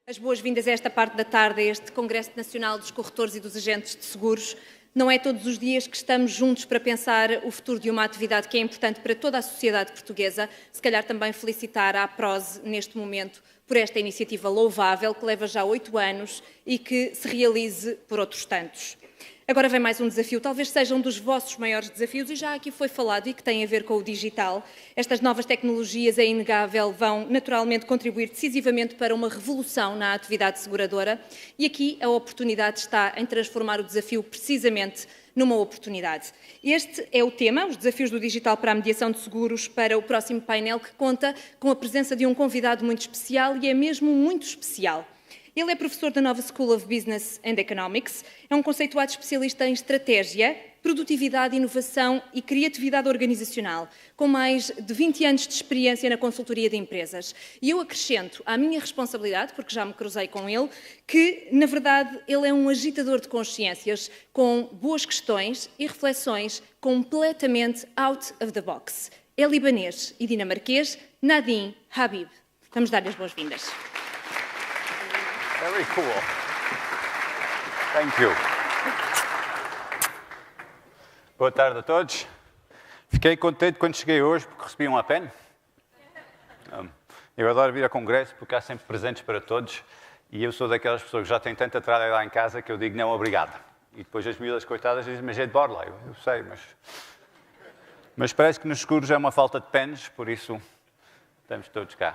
As boas-vindas a esta parte da tarde, a este Congresso Nacional dos Corretores e dos Agentes de Seguros. Não é todos os dias que estamos juntos para pensar o futuro de uma atividade que é importante para toda a sociedade portuguesa. Se calhar também felicitar a Prose neste momento por esta iniciativa louvável que leva já 8 anos e que se realize por outros tantos. Agora vem mais um desafio, talvez seja um dos vossos maiores desafios, e já aqui foi falado, e que tem a ver com o digital. Estas novas tecnologias, é inegável, vão naturalmente contribuir decisivamente para uma revolução na atividade seguradora, e aqui a oportunidade está em transformar o desafio precisamente numa oportunidade. Este é o tema, os desafios do digital para a mediação de seguros, para o próximo painel, que conta com a presença de um convidado muito especial, e é mesmo muito especial. Ele é professor da Nova School of Business and Economics, é um conceituado especialista em estratégia, produtividade, inovação e criatividade organizacional, com mais de 20 anos de experiência na consultoria de empresas. E eu acrescento à minha responsabilidade, porque já me cruzei com ele, que, na verdade, ele é um agitador de consciências, com boas questões e reflexões completamente out of the box. É libanês e dinamarquês, Nadim Habib. Vamos dar-lhe as boas-vindas. Very cool. Thank you. Boa tarde a todos. Fiquei contente quando cheguei hoje porque recebi uma pen. Eu adoro vir a congresso porque há sempre presentes para todos e eu sou daquelas pessoas que já têm tanta tralha lá em casa que eu digo não, obrigado. E depois as miúdas coitadas dizem, mas é de borla. Eu sei, mas parece que nos seguros é uma falta de pens, por isso estamos todos cá.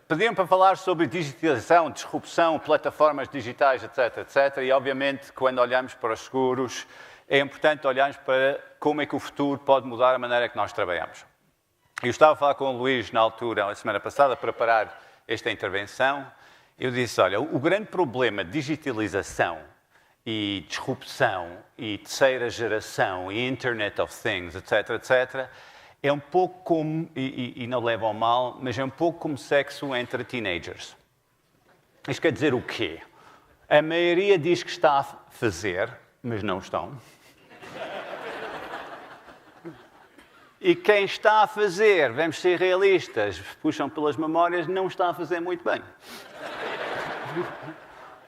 Pediam para falar sobre digitalização, disrupção, plataformas digitais, etc, etc. E, obviamente, quando olhamos para os seguros, é importante olharmos para como é que o futuro pode mudar a maneira que nós trabalhamos. Eu estava a falar com o Luís, na altura, na semana passada, para preparar esta intervenção. Eu disse, olha, o grande problema de digitalização e disrupção e terceira geração e Internet of Things, etc, etc., é um pouco como, e não levam ao mal, mas é um pouco como sexo entre teenagers. Isto quer dizer o quê? A maioria diz que está a fazer, mas não estão. E quem está a fazer, vamos ser realistas, puxam pelas memórias, não está a fazer muito bem.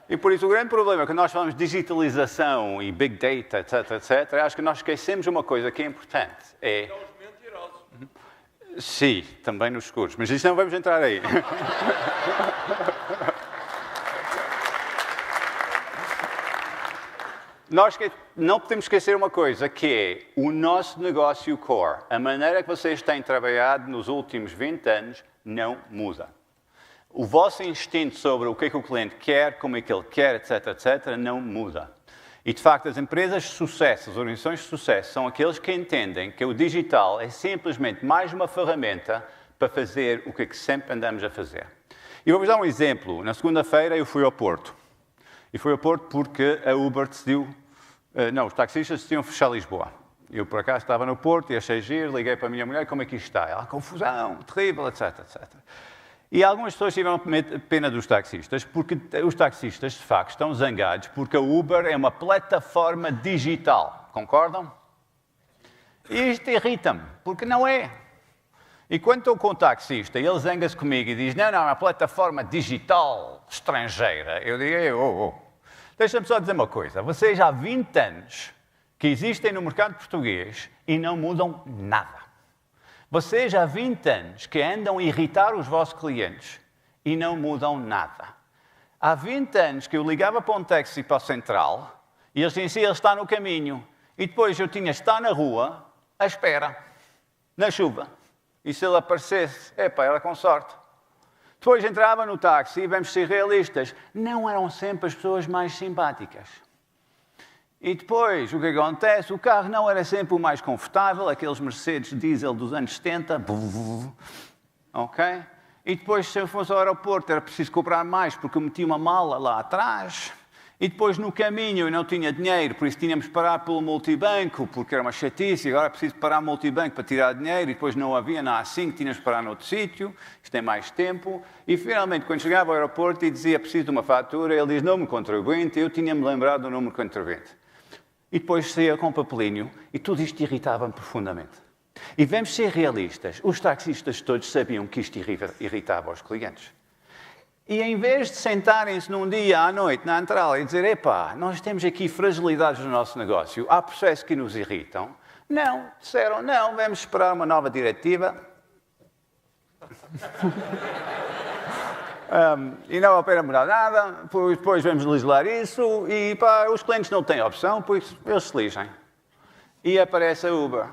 E por isso o grande problema, quando nós falamos de digitalização e big data, etc, etc, acho que nós esquecemos uma coisa que é importante, é... Sim, também nos seguros, mas isto não vamos entrar aí. Nós não podemos esquecer uma coisa, que é o nosso negócio core. A maneira que vocês têm trabalhado nos últimos 20 anos não muda. O vosso instinto sobre o que é que o cliente quer, como é que ele quer, etc, etc, não muda. E, de facto, as empresas de sucesso, as organizações de sucesso, são aqueles que entendem que o digital é simplesmente mais uma ferramenta para fazer o que sempre andamos a fazer. E vou-vos dar um exemplo. Na segunda-feira eu fui ao Porto. E fui ao Porto porque a Uber decidiu... os taxistas decidiam fechar Lisboa. Eu, por acaso, estava no Porto e achei giro, liguei para a minha mulher, como é que isto está? Ela, confusão, terrível, etc, etc. E algumas pessoas tiveram pena dos taxistas, porque os taxistas, de facto, estão zangados porque a Uber é uma plataforma digital. Concordam? E isto irrita-me, porque não é. E quando estou com o taxista, ele zanga-se comigo e diz, não, é uma plataforma digital estrangeira. Eu digo, Deixa-me só dizer uma coisa. Vocês há 20 anos que existem no mercado português e não mudam nada. Vocês há 20 anos que andam a irritar os vossos clientes e não mudam nada. Há 20 anos que eu ligava para um táxi para o Central e eles diziam, ele está no caminho. E depois eu tinha está na rua, à espera, na chuva. E se ele aparecesse, era com sorte. Depois entrava no táxi e vamos ser realistas, não eram sempre as pessoas mais simpáticas. E depois, o que acontece? O carro não era sempre o mais confortável, aqueles Mercedes diesel dos anos 70. Ok? E depois, se eu fosse ao aeroporto, era preciso comprar mais, porque eu meti uma mala lá atrás. E depois, no caminho, eu não tinha dinheiro, por isso tínhamos que parar pelo multibanco, porque era uma chatice, e agora é preciso parar no multibanco para tirar dinheiro, e depois não havia na A5, tínhamos que parar noutro sítio, isto tem mais tempo. E, finalmente, quando chegava ao aeroporto e dizia, preciso de uma fatura, ele diz, número contribuinte, eu tinha-me lembrado do número contribuinte. E depois saía com o papelinho e tudo isto irritava-me profundamente. E vamos ser realistas, os taxistas todos sabiam que isto irritava os clientes. E em vez de sentarem-se num dia à noite na Antral e dizer, epá, nós temos aqui fragilidades no nosso negócio, há processos que nos irritam, não, disseram, não, vamos esperar uma nova diretiva. E não vale a pena mudar nada, depois vamos legislar isso e pá, os clientes não têm opção, pois eles se lixem. E aparece a Uber.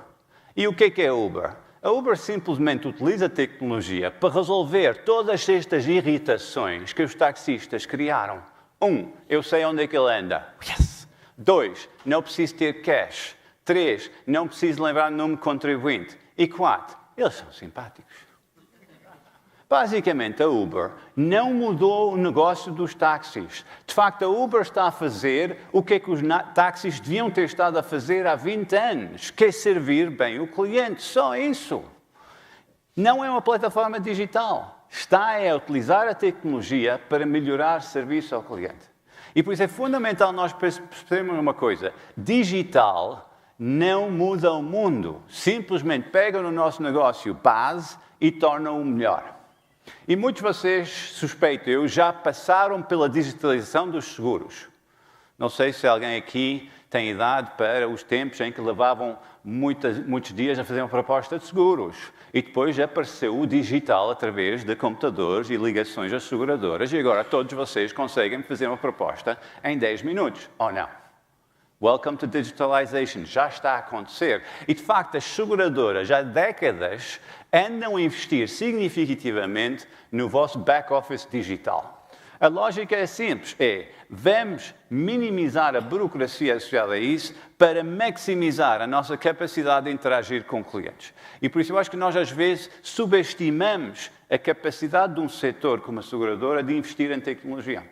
E o que é a Uber? A Uber simplesmente utiliza a tecnologia para resolver todas estas irritações que os taxistas criaram. 1, eu sei onde é que ele anda. Yes! 2, não preciso ter cash. 3, não preciso lembrar o número de contribuinte. E 4, eles são simpáticos. Basicamente, a Uber não mudou o negócio dos táxis. De facto, a Uber está a fazer o que é que os táxis deviam ter estado a fazer há 20 anos, que é servir bem o cliente. Só isso. Não é uma plataforma digital. Está a utilizar a tecnologia para melhorar o serviço ao cliente. E por isso é fundamental nós percebermos uma coisa. Digital não muda o mundo. Simplesmente pega no nosso negócio base e torna-o melhor. E muitos de vocês, suspeito eu, já passaram pela digitalização dos seguros. Não sei se alguém aqui tem idade para os tempos em que levavam muitos dias a fazer uma proposta de seguros. E depois apareceu o digital através de computadores e ligações às seguradoras. E agora todos vocês conseguem fazer uma proposta em 10 minutos, ou não? Welcome to digitalization. Já está a acontecer. E, de facto, as seguradoras, há décadas, andam a investir significativamente no vosso back-office digital. A lógica é simples, vamos minimizar a burocracia associada a isso para maximizar a nossa capacidade de interagir com clientes. E por isso eu acho que nós, às vezes, subestimamos a capacidade de um setor como a seguradora de investir em tecnologia.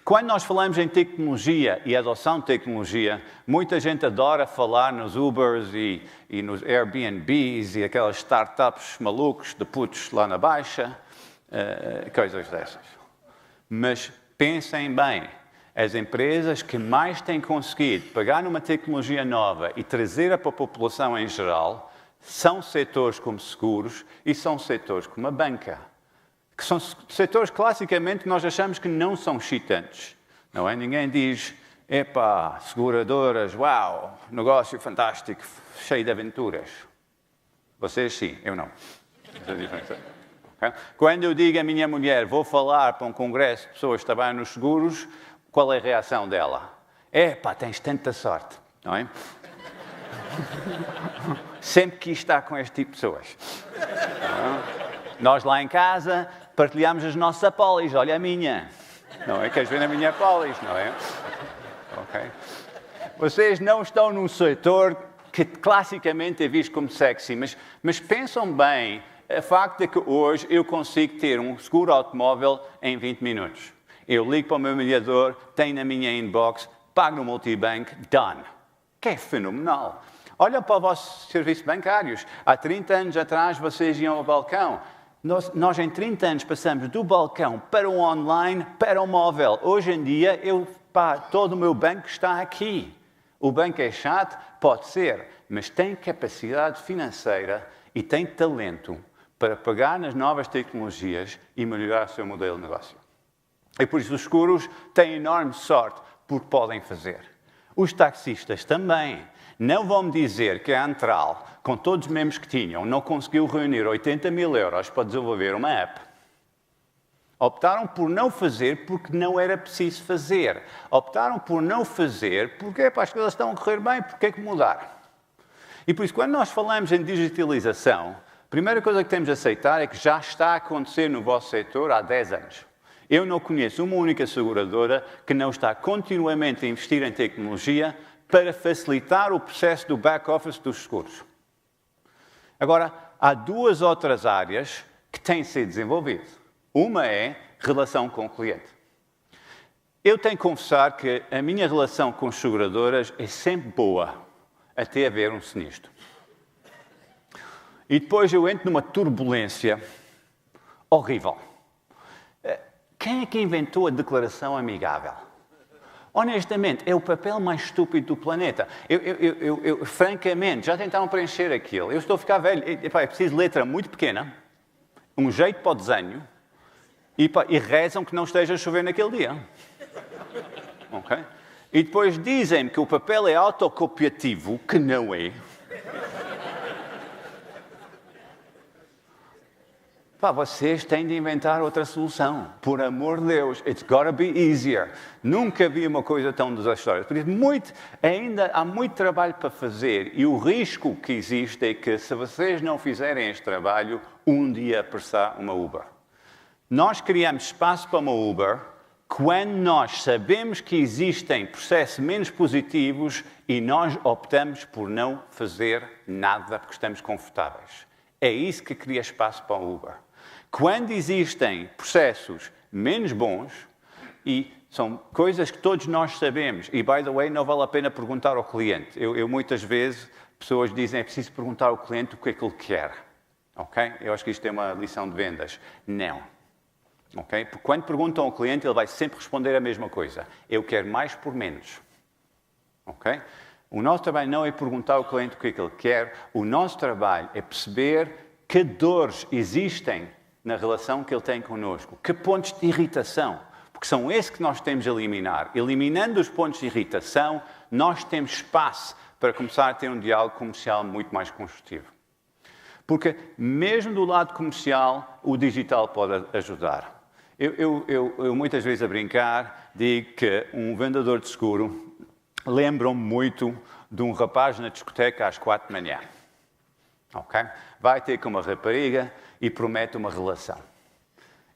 Quando nós falamos em tecnologia e adoção de tecnologia, muita gente adora falar nos Ubers e nos Airbnbs e aquelas startups malucos de putos lá na Baixa, coisas dessas. Mas pensem bem, as empresas que mais têm conseguido pegar numa tecnologia nova e trazê-la para a população em geral são setores como seguros e são setores como a banca. Que são setores classicamente que nós achamos que não são excitantes, não é? Ninguém diz, epá, seguradoras, uau, negócio fantástico, cheio de aventuras. Vocês sim, eu não. Okay? Quando eu digo à minha mulher, vou falar para um congresso de pessoas que trabalham nos seguros, qual é a reação dela? Epá, tens tanta sorte, não é? Sempre quis estar com este tipo de pessoas. Nós lá em casa partilhamos as nossas apólices. Olha a minha. Não é? Queres ver a minha apólice, não é? Ok. Vocês não estão num setor que classicamente é visto como sexy, mas pensam bem o facto de que hoje eu consigo ter um seguro automóvel em 20 minutos. Eu ligo para o meu mediador, tenho na minha inbox, pago no multibank, done. Que é fenomenal. Olha para os vossos serviços bancários. Há 30 anos atrás vocês iam ao balcão. Nós em 30 anos passamos do balcão para o online, para o móvel. Hoje em dia, todo o meu banco está aqui. O banco é chato? Pode ser, mas tem capacidade financeira e tem talento para pegar nas novas tecnologias e melhorar o seu modelo de negócio. E por isso os seguros têm enorme sorte porque podem fazer. Os taxistas também. Não vão-me dizer que a Antral, com todos os membros que tinham, não conseguiu reunir 80 mil euros para desenvolver uma app. Optaram por não fazer porque não era preciso fazer. Optaram por não fazer porque as coisas estão a correr bem, porque é que mudar? E por isso, quando nós falamos em digitalização, a primeira coisa que temos de aceitar é que já está a acontecer no vosso setor há 10 anos. Eu não conheço uma única seguradora que não está continuamente a investir em tecnologia para facilitar o processo do back-office dos seguros. Agora, há duas outras áreas que têm de ser desenvolvidas. Uma é relação com o cliente. Eu tenho que confessar que a minha relação com as seguradoras é sempre boa, até haver um sinistro. E depois eu entro numa turbulência horrível. Quem é que inventou a declaração amigável? Honestamente, é o papel mais estúpido do planeta. Eu francamente, já tentaram preencher aquilo. Eu estou a ficar velho. É preciso letra muito pequena, um jeito para o desenho, E rezam que não esteja a chover naquele dia. Ok? E depois dizem-me que o papel é autocopiativo, que não é. Vocês têm de inventar outra solução. Por amor de Deus, it's gotta be easier. Nunca vi uma coisa tão desastrosa. Por isso, ainda há muito trabalho para fazer. E o risco que existe é que, se vocês não fizerem este trabalho, um dia aparecerá uma Uber. Nós criamos espaço para uma Uber quando nós sabemos que existem processos menos positivos e nós optamos por não fazer nada porque estamos confortáveis. É isso que cria espaço para o Uber. Quando existem processos menos bons, e são coisas que todos nós sabemos, e, by the way, não vale a pena perguntar ao cliente. Eu muitas vezes, pessoas dizem, é preciso perguntar ao cliente o que é que ele quer. Ok? Eu acho que isto é uma lição de vendas. Não. Ok? Porque quando perguntam ao cliente, ele vai sempre responder a mesma coisa. Eu quero mais por menos. Ok? O nosso trabalho não é perguntar ao cliente o que é que ele quer. O nosso trabalho é perceber que dores existem na relação que ele tem connosco. Que pontos de irritação. Porque são esses que nós temos de eliminar. Eliminando os pontos de irritação, nós temos espaço para começar a ter um diálogo comercial muito mais construtivo. Porque mesmo do lado comercial, o digital pode ajudar. Eu muitas vezes a brincar, digo que um vendedor de seguro lembra-me muito de um rapaz na discoteca às 4 da manhã. Okay? Vai ter com uma rapariga e promete uma relação.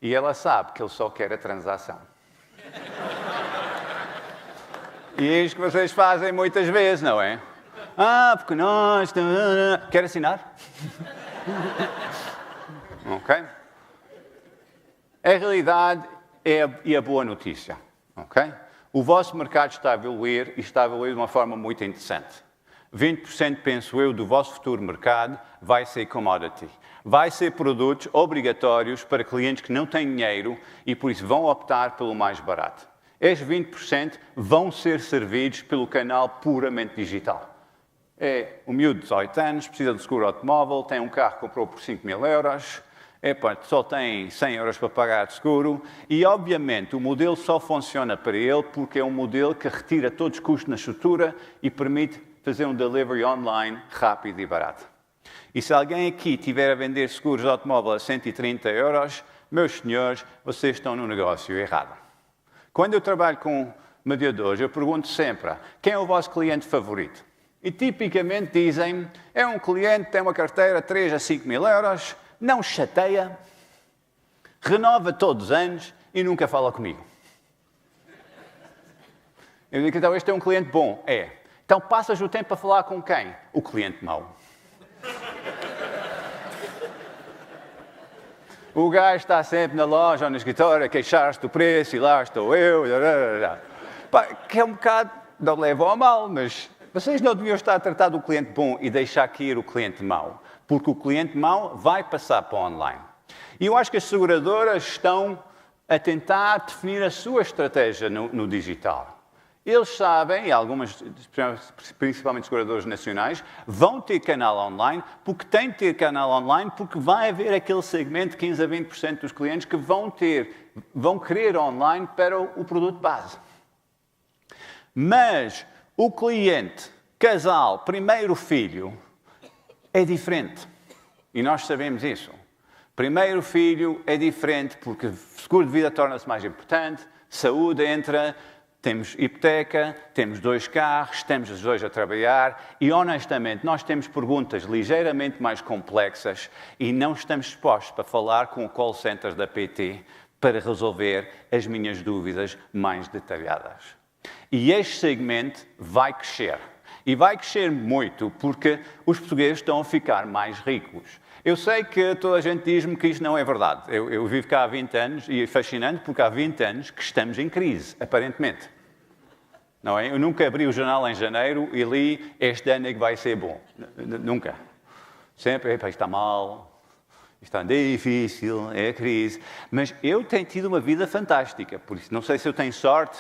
E ela sabe que ele só quer a transação. E é isto que vocês fazem muitas vezes, não é? Porque nós... Quer assinar? Ok? A realidade é a boa notícia. Ok? O vosso mercado está a evoluir e está a evoluir de uma forma muito interessante. 20%, penso eu, do vosso futuro mercado vai ser commodity. Vai ser produtos obrigatórios para clientes que não têm dinheiro e, por isso, vão optar pelo mais barato. Estes 20% vão ser servidos pelo canal puramente digital. É um miúdo de 18 anos, precisa de seguro automóvel, tem um carro que comprou por 5 mil euros, só tem 100 euros para pagar de seguro e, obviamente, o modelo só funciona para ele porque é um modelo que retira todos os custos na estrutura e permite fazer um delivery online rápido e barato. E se alguém aqui tiver a vender seguros de automóvel a 130 euros, meus senhores, vocês estão no negócio errado. Quando eu trabalho com mediadores, eu pergunto sempre, quem é o vosso cliente favorito? E tipicamente dizem, é um cliente que tem uma carteira de 3 a 5 mil euros, não chateia, renova todos os anos e nunca fala comigo. Eu digo, então este é um cliente bom. É. Então passas o tempo a falar com quem? O cliente mau. O gajo está sempre na loja ou no escritório a queixar-se do preço e lá estou eu. Que é um bocado, não levo ao mal, mas vocês não deviam estar a tratar do cliente bom e deixar cair o cliente mau. Porque o cliente mau vai passar para o online. E eu acho que as seguradoras estão a tentar definir a sua estratégia no digital. Eles sabem, e algumas, principalmente seguradoras nacionais, vão ter canal online, porque têm de ter canal online, porque vai haver aquele segmento de 15 a 20% dos clientes que vão querer online para o produto base. Mas o cliente, casal, primeiro filho, é diferente. E nós sabemos isso. Primeiro filho é diferente porque seguro de vida torna-se mais importante, saúde entra... Temos hipoteca, temos 2 carros, estamos os 2 a trabalhar e, honestamente, nós temos perguntas ligeiramente mais complexas e não estamos dispostos para falar com o call center da PT para resolver as minhas dúvidas mais detalhadas. E este segmento vai crescer. E vai crescer muito porque os portugueses estão a ficar mais ricos. Eu sei que toda a gente diz-me que isto não é verdade. Eu vivo cá há 20 anos e é fascinante porque há 20 anos que estamos em crise, aparentemente. Não é? Eu nunca abri o jornal em janeiro e li este ano é que vai ser bom. Nunca. Sempre, isto está mal, isto está difícil, é a crise. Mas eu tenho tido uma vida fantástica, por isso não sei se eu tenho sorte.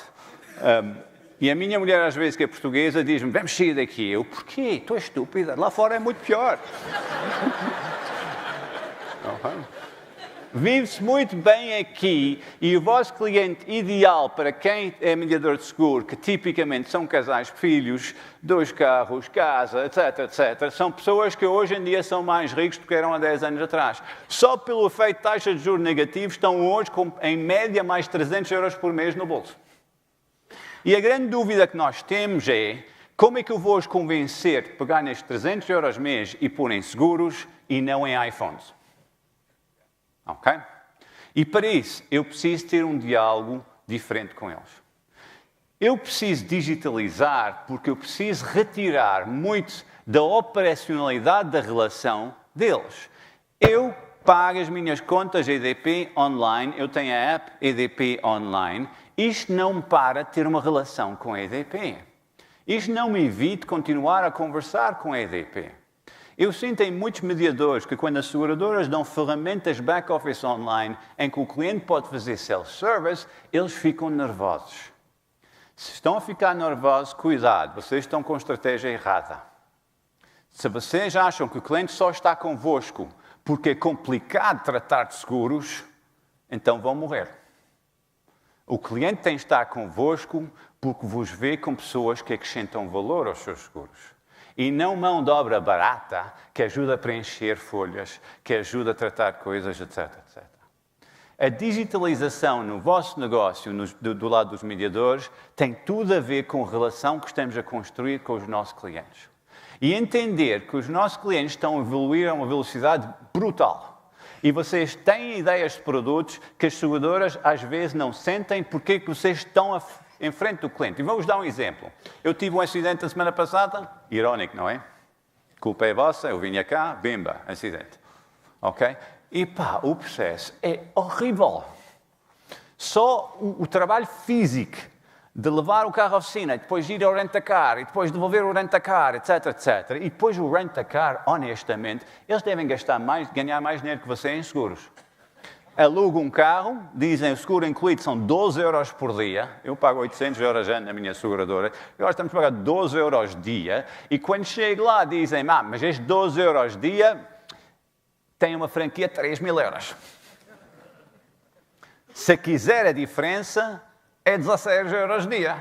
E a minha mulher, às vezes, que é portuguesa, diz-me, vamos sair daqui. Eu, porquê? Tu és estúpida, lá fora é muito pior. Vive-se muito bem aqui e o vosso cliente ideal para quem é mediador de seguro, que tipicamente são casais, filhos, 2 carros, casa, etc, etc, são pessoas que hoje em dia são mais ricos do que eram há 10 anos atrás. Só pelo efeito de taxa de juros negativos estão hoje com, em média, mais 300 euros por mês no bolso. E a grande dúvida que nós temos é como é que eu vou os convencer de pegar nestes 300 euros mês e pôr em seguros e não em iPhones? Ok? E para isso, eu preciso ter um diálogo diferente com eles. Eu preciso digitalizar porque eu preciso retirar muito da operacionalidade da relação deles. Eu pago as minhas contas EDP online, eu tenho a app EDP online. Isto não me para de ter uma relação com a EDP. Isto não me evita continuar a conversar com a EDP. Eu sinto em muitos mediadores que quando as seguradoras dão ferramentas back-office online em que o cliente pode fazer self-service, eles ficam nervosos. Se estão a ficar nervosos, cuidado, vocês estão com a estratégia errada. Se vocês acham que o cliente só está convosco porque é complicado tratar de seguros, então vão morrer. O cliente tem de estar convosco porque vos vê com pessoas que acrescentam valor aos seus seguros. E não mão de obra barata que ajuda a preencher folhas, que ajuda a tratar coisas, etc, etc. A digitalização no vosso negócio, do lado dos mediadores, tem tudo a ver com a relação que estamos a construir com os nossos clientes. E entender que os nossos clientes estão a evoluir a uma velocidade brutal. E vocês têm ideias de produtos que as seguradoras às vezes não sentem porque é que vocês estão em frente do cliente. E vou-vos dar um exemplo. Eu tive um acidente a semana passada, irónico, não é? Culpa é vossa, eu vinha cá, bimba, acidente. Ok? E pá, o processo é horrível. Só o trabalho físico de levar o carro à oficina, e depois ir ao rent-a-car, e depois devolver o rent-a-car, etc, etc. E depois o rent-a-car, honestamente, eles devem ganhar mais dinheiro que você em seguros. Alugam um carro, dizem o seguro incluído são 12 euros por dia. Eu pago 800 euros já na minha seguradora. Agora estamos a pagar 12 euros dia. E quando chego lá dizem, mas estes 12 euros dia tem uma franquia de 3.000 euros. Se quiser a diferença, é 16 euros dia.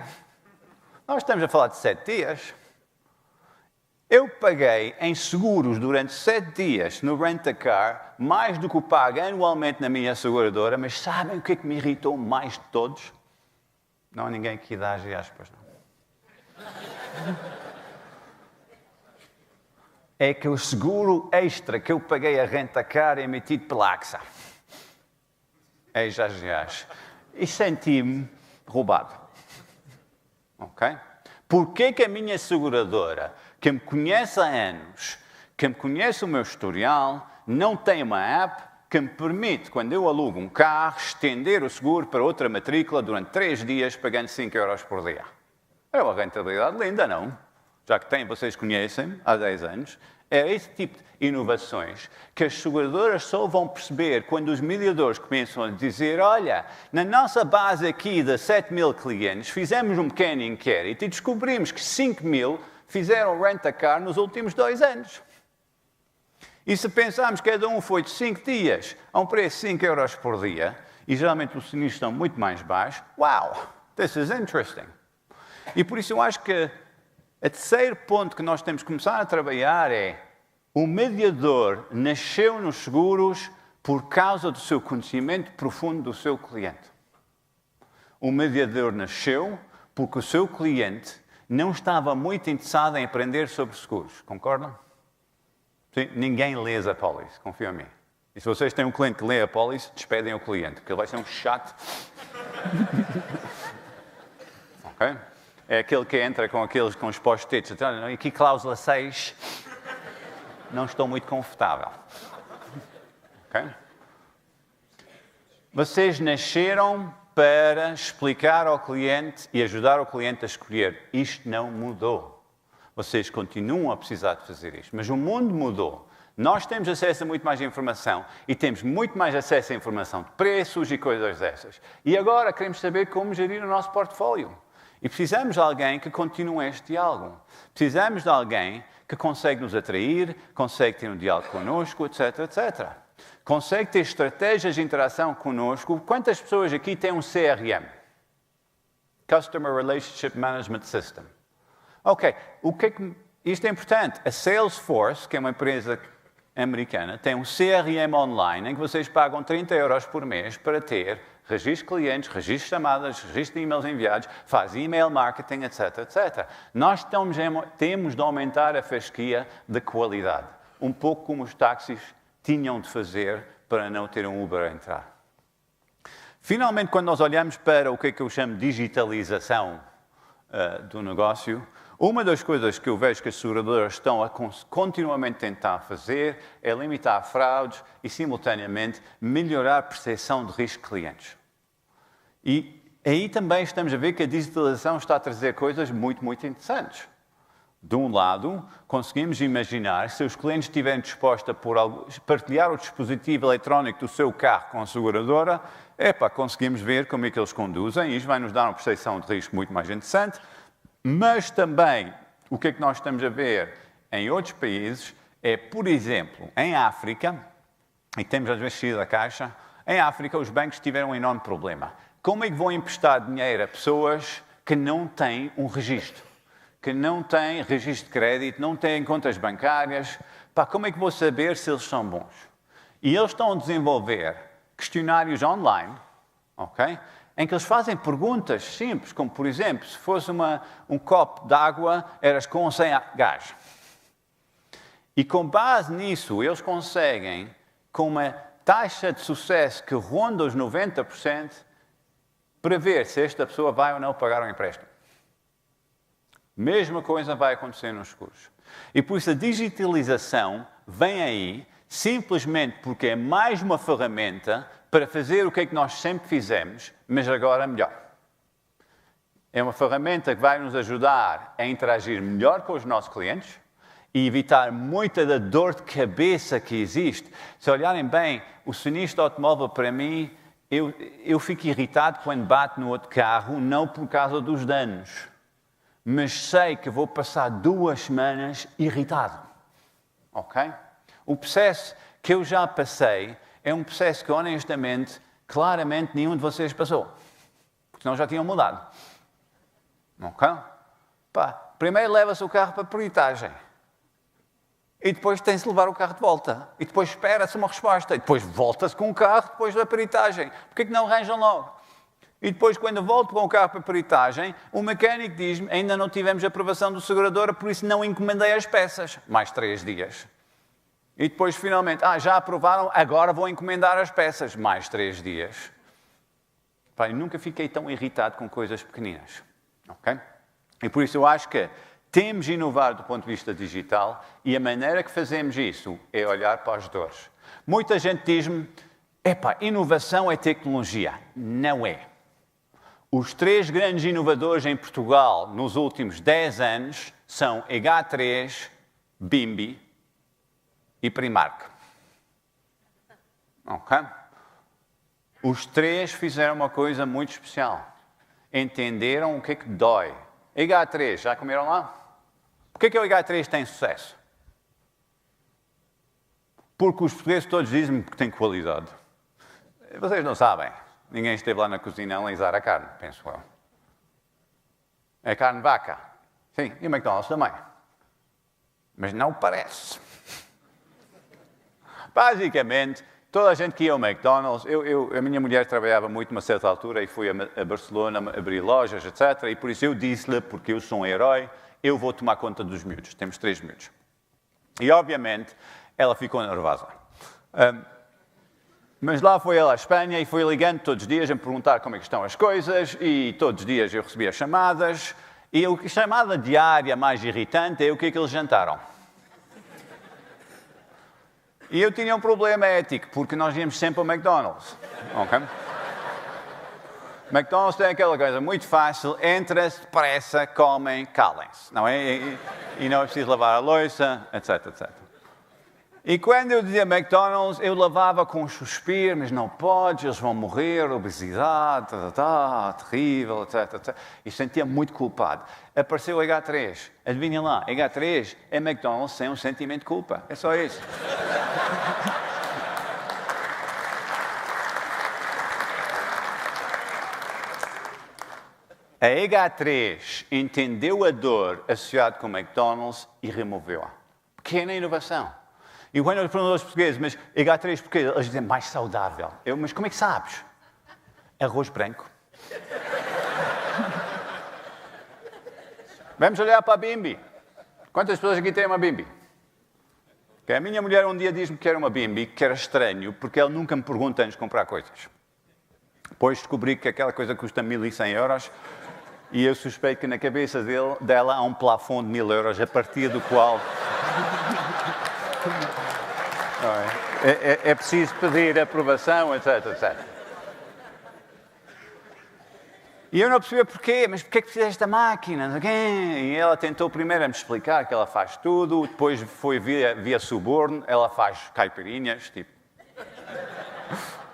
Nós estamos a falar de 7 dias. Eu paguei em seguros durante 7 dias no rent-a-car mais do que o pago anualmente na minha seguradora, mas sabem o que é que me irritou mais de todos? Não há ninguém que dá aspas, não. É que o seguro extra que eu paguei a rent-a-car é emitido pela AXA. É já. E senti-me roubado. Ok? Porquê que a minha seguradora, que me conhece há anos, que me conhece o meu historial, não tem uma app que me permite, quando eu alugo um carro, estender o seguro para outra matrícula durante 3 dias, pagando 5 euros por dia? É uma rentabilidade linda, não? Já que vocês conhecem há 10 anos. É esse tipo de inovações que as seguradoras só vão perceber quando os mediadores começam a dizer, olha, na nossa base aqui de 7.000 clientes, fizemos um pequeno inquérito e descobrimos que 5.000 fizeram rent-a-car nos últimos 2 anos. E se pensarmos que cada um foi de 5 dias a um preço de 5 euros por dia, e geralmente os sinistros estão muito mais baixos, wow, this is interesting. E por isso eu acho que o terceiro ponto que nós temos que começar a trabalhar é o mediador nasceu nos seguros por causa do seu conhecimento profundo do seu cliente. O mediador nasceu porque o seu cliente não estava muito interessado em aprender sobre seguros. Concordam? Sim, ninguém lê a pólice, confia em mim. E se vocês têm um cliente que lê a pólice, despedem o cliente, porque ele vai ser um chato. Ok? É aquele que entra com os post-its. Aqui, cláusula 6. Não estou muito confortável. Okay? Vocês nasceram para explicar ao cliente e ajudar o cliente a escolher. Isto não mudou. Vocês continuam a precisar de fazer isto. Mas o mundo mudou. Nós temos acesso a muito mais informação e temos muito mais acesso a informação de preços e coisas dessas. E agora queremos saber como gerir o nosso portfólio. E precisamos de alguém que continue este diálogo. Precisamos de alguém que consegue nos atrair, consegue ter um diálogo connosco, etc, etc. consegue ter estratégias de interação conosco. Quantas pessoas aqui têm um CRM? Customer Relationship Management System. Ok, isto é importante. A Salesforce, que é uma empresa americana, tem um CRM online em que vocês pagam 30 euros por mês para ter registro de clientes, registro de chamadas, registro de e-mails enviados, faz e-mail marketing, etc, etc. Nós temos de aumentar a fasquia de qualidade. Um pouco como os táxis tinham de fazer para não ter um Uber a entrar. Finalmente, quando nós olhamos para o que é que eu chamo de digitalização do negócio, uma das coisas que eu vejo que as seguradoras estão a continuamente tentar fazer é limitar fraudes e, simultaneamente, melhorar a percepção de risco de clientes. E aí também estamos a ver que a digitalização está a trazer coisas muito, muito interessantes. De um lado, conseguimos imaginar, se os clientes estiverem dispostos a partilhar o dispositivo eletrónico do seu carro com a seguradora, conseguimos ver como é que eles conduzem, e isso vai nos dar uma percepção de risco muito mais interessante. Mas também, o que é que nós estamos a ver em outros países é, por exemplo, em África, e temos às vezes saído da caixa, em África os bancos tiveram um enorme problema. Como é que vão emprestar dinheiro a pessoas que não têm um registro? Que não têm registro de crédito, não têm contas bancárias? Como é que vou saber se eles são bons? E eles estão a desenvolver questionários online, ok? Em que eles fazem perguntas simples, como, por exemplo, se fosse um copo de água, eras com ou sem gás. E com base nisso, eles conseguem, com uma taxa de sucesso que ronda os 90%, prever se esta pessoa vai ou não pagar um empréstimo. Mesma coisa vai acontecer nos seguros. E por isso a digitalização vem aí simplesmente porque é mais uma ferramenta para fazer o que é que nós sempre fizemos, mas agora melhor. É uma ferramenta que vai nos ajudar a interagir melhor com os nossos clientes e evitar muita da dor de cabeça que existe. Se olharem bem, o sinistro automóvel, para mim, eu fico irritado quando bato no outro carro, não por causa dos danos, mas sei que vou passar 2 semanas irritado. Ok? O processo que eu já passei é um processo que, honestamente, claramente nenhum de vocês passou. Porque senão já tinham mudado. Ok? Primeiro leva-se o carro para a peritagem. E depois tem-se de levar o carro de volta. E depois espera-se uma resposta. E depois volta-se com o carro depois da peritagem. Porquê que não arranjam logo? E depois, quando volto com o carro para a peritagem, o mecânico diz-me, ainda não tivemos aprovação do seguradora, por isso não encomendei as peças. Mais 3 dias. E depois, finalmente, já aprovaram, agora vou encomendar as peças. Mais 3 dias. Eu nunca fiquei tão irritado com coisas pequeninas. Ok? E por isso eu acho que temos de inovar do ponto de vista digital e a maneira que fazemos isso é olhar para as dores. Muita gente diz-me, inovação é tecnologia. Não é. Os 3 grandes inovadores em Portugal nos últimos 10 anos são H3, Bimbi e Primark. Ok? Os 3 fizeram uma coisa muito especial. Entenderam o que é que dói. H3, já comeram lá? Porquê que o H3 tem sucesso? Porque os portugueses todos dizem que tem qualidade. Vocês não sabem. Ninguém esteve lá na cozinha a analisar a carne, penso eu. É carne de vaca. Sim, e o McDonald's também. Mas não parece. Basicamente, toda a gente que ia ao McDonald's, a minha mulher trabalhava muito numa certa altura e fui a Barcelona abrir lojas, etc. E por isso eu disse-lhe, porque eu sou um herói, eu vou tomar conta dos miúdos. Temos 3 miúdos. E, obviamente, ela ficou nervosa. Mas lá foi ela à Espanha e foi ligando todos os dias a me perguntar como é que estão as coisas e todos os dias eu recebia chamadas. E a chamada diária mais irritante é o que é que eles jantaram. E eu tinha um problema ético, porque nós íamos sempre ao McDonald's. Okay? McDonald's tem aquela coisa muito fácil, entra-se depressa, comem, calem-se. Não é? E não é preciso lavar a louça, etc, etc. E quando eu dizia McDonald's, eu lavava com um suspiro, mas não podes, eles vão morrer, obesidade, terrível, etc, etc. E sentia muito culpado. Apareceu o H3. Adivinha lá, H3 é McDonald's sem um sentimento de culpa. É só isso. A EH3 entendeu a dor associada com o McDonald's e removeu-a. Pequena inovação. E quando eu pergunto aos portugueses, mas EH3 porquê? Eles dizem mais saudável. Mas como é que sabes? Arroz branco. Vamos olhar para a Bimby. Quantas pessoas aqui têm uma Bimby? Okay. A minha mulher um dia disse-me que era uma Bimby, que era estranho, porque ela nunca me pergunta antes de comprar coisas. Depois descobri que aquela coisa custa 1.100 euros e eu suspeito que na cabeça dela há um plafond de 1.000 euros, a partir do qual é preciso pedir aprovação, etc, etc. E eu não percebia porquê, mas porquê é que fizeste esta máquina? E ela tentou primeiro a me explicar que ela faz tudo, depois foi via suborno, ela faz caipirinhas, tipo...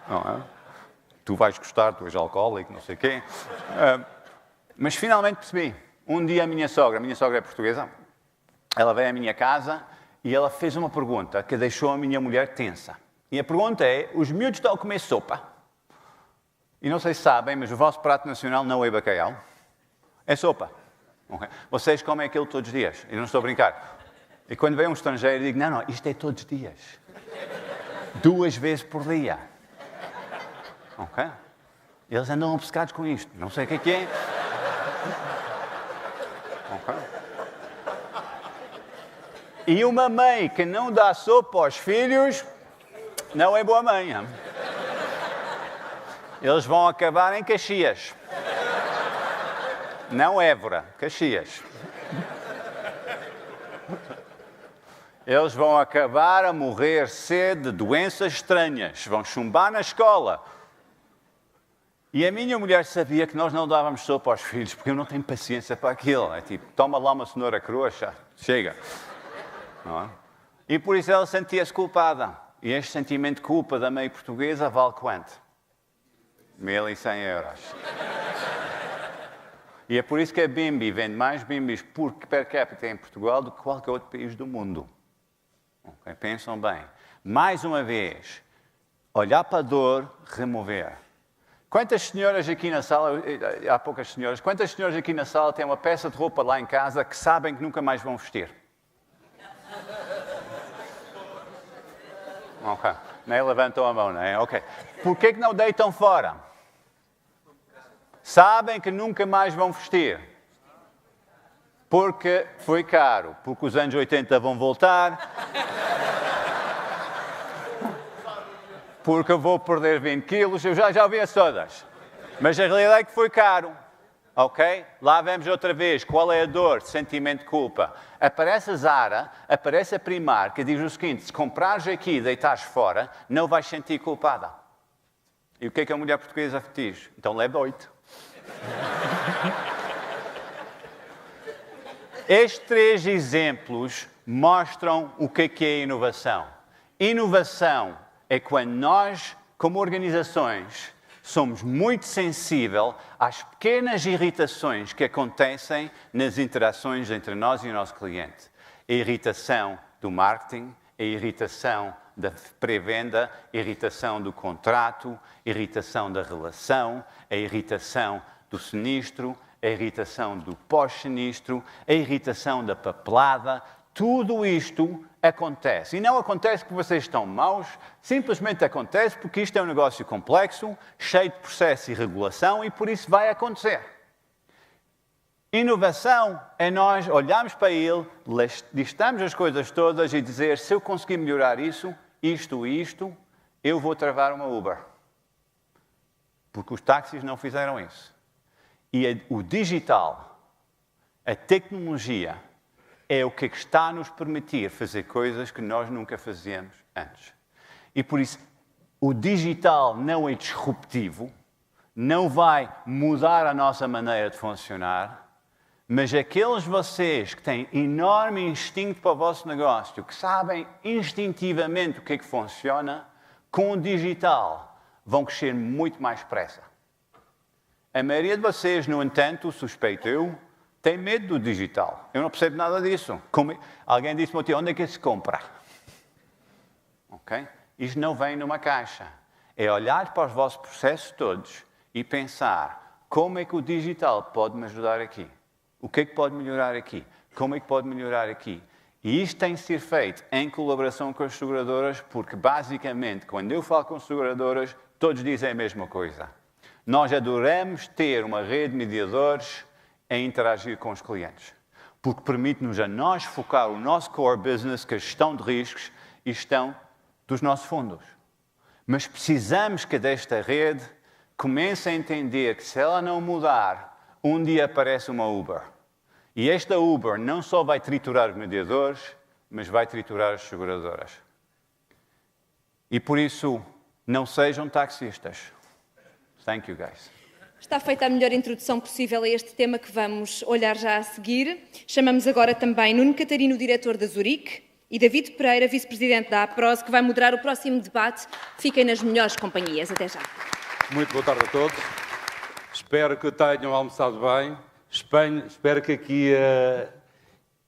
Não é? Tu vais gostar, tu és alcoólico, não sei o quê. Mas finalmente percebi. Um dia a minha sogra é portuguesa, ela veio à minha casa e ela fez uma pergunta que deixou a minha mulher tensa. E a pergunta é, os miúdos estão a comer sopa? E não sei se sabem, mas o vosso prato nacional não é bacalhau, é sopa. Okay? Vocês comem aquilo todos os dias, e não estou a brincar. E quando vem um estrangeiro, digo, não, isto é todos os dias. 2 vezes por dia. Ok? Eles andam obcecados com isto, não sei o que é. Okay? E uma mãe que não dá sopa aos filhos, não é boa mãe. Hein? Eles vão acabar em Caxias. Não Évora, Caxias. Eles vão acabar a morrer cedo de doenças estranhas. Vão chumbar na escola. E a minha mulher sabia que nós não dávamos sopa aos filhos, porque eu não tenho paciência para aquilo. É tipo, toma lá uma cenoura crua, chega. Não é? E por isso ela sentia-se culpada. E este sentimento de culpa da mãe portuguesa vale quanto? 1.100 euros. E é por isso que a Bimby vende mais Bimbys per capita em Portugal do que qualquer outro país do mundo. Okay? Pensam bem. Mais uma vez, olhar para a dor, remover. Quantas senhoras aqui na sala, há poucas senhoras, quantas senhoras aqui na sala têm uma peça de roupa lá em casa que sabem que nunca mais vão vestir? Ok. Nem levantam a mão, não é? Ok. Porquê que não deitam fora? Sabem que nunca mais vão vestir. Porque foi caro. Porque os anos 80 vão voltar. Porque eu vou perder 20 quilos. Eu já ouvi-as todas. Mas a realidade é que foi caro. Ok? Lá vemos outra vez qual é a dor, sentimento de culpa. Aparece a Zara, aparece a Primark, que diz o seguinte, se comprares aqui e deitares fora, não vais sentir culpada. E o que é que a mulher portuguesa diz? Então leva 8. Estes 3 exemplos mostram o que é inovação. Inovação é quando nós, como organizações, somos muito sensíveis às pequenas irritações que acontecem nas interações entre nós e o nosso cliente. A irritação do marketing, a irritação da pré-venda, a irritação do contrato, a irritação da relação, a irritação do sinistro, a irritação do pós-sinistro, a irritação da papelada. Tudo isto acontece. E não acontece porque vocês estão maus, simplesmente acontece porque isto é um negócio complexo, cheio de processo e regulação, e por isso vai acontecer. Inovação é nós olharmos para ele, listamos as coisas todas e dizer, se eu conseguir melhorar isso, isto e isto, eu vou travar uma Uber. Porque os táxis não fizeram isso. E o digital, a tecnologia, é o que está a nos permitir fazer coisas que nós nunca fazíamos antes. E por isso, o digital não é disruptivo, não vai mudar a nossa maneira de funcionar, mas aqueles vocês que têm enorme instinto para o vosso negócio, que sabem instintivamente o que é que funciona, com o digital vão crescer muito mais depressa. A maioria de vocês, no entanto, suspeito eu, tem medo do digital. Eu não percebo nada disso. Alguém disse-me, onde é que se compra? Ok? Isto não vem numa caixa. É olhar para os vossos processos todos e pensar como é que o digital pode me ajudar aqui? O que é que pode melhorar aqui? Como é que pode melhorar aqui? E isto tem de ser feito em colaboração com as seguradoras, porque basicamente, quando eu falo com seguradoras, todos dizem a mesma coisa. Nós adoramos ter uma rede de mediadores a interagir com os clientes, porque permite-nos a nós focar o nosso core business, que é a gestão de riscos e gestão dos nossos fundos. Mas precisamos que desta rede comece a entender que se ela não mudar, um dia aparece uma Uber. E esta Uber não só vai triturar os mediadores, mas vai triturar as seguradoras. E por isso, não sejam taxistas. Thank you, guys. Está feita a melhor introdução possível a este tema que vamos olhar já a seguir. Chamamos agora também Nuno Catarino, diretor da Zurique, e David Pereira, vice-presidente da APROS, que vai moderar o próximo debate. Fiquem nas melhores companhias. Até já. Muito boa tarde a todos. Espero que tenham almoçado bem. Espero que aqui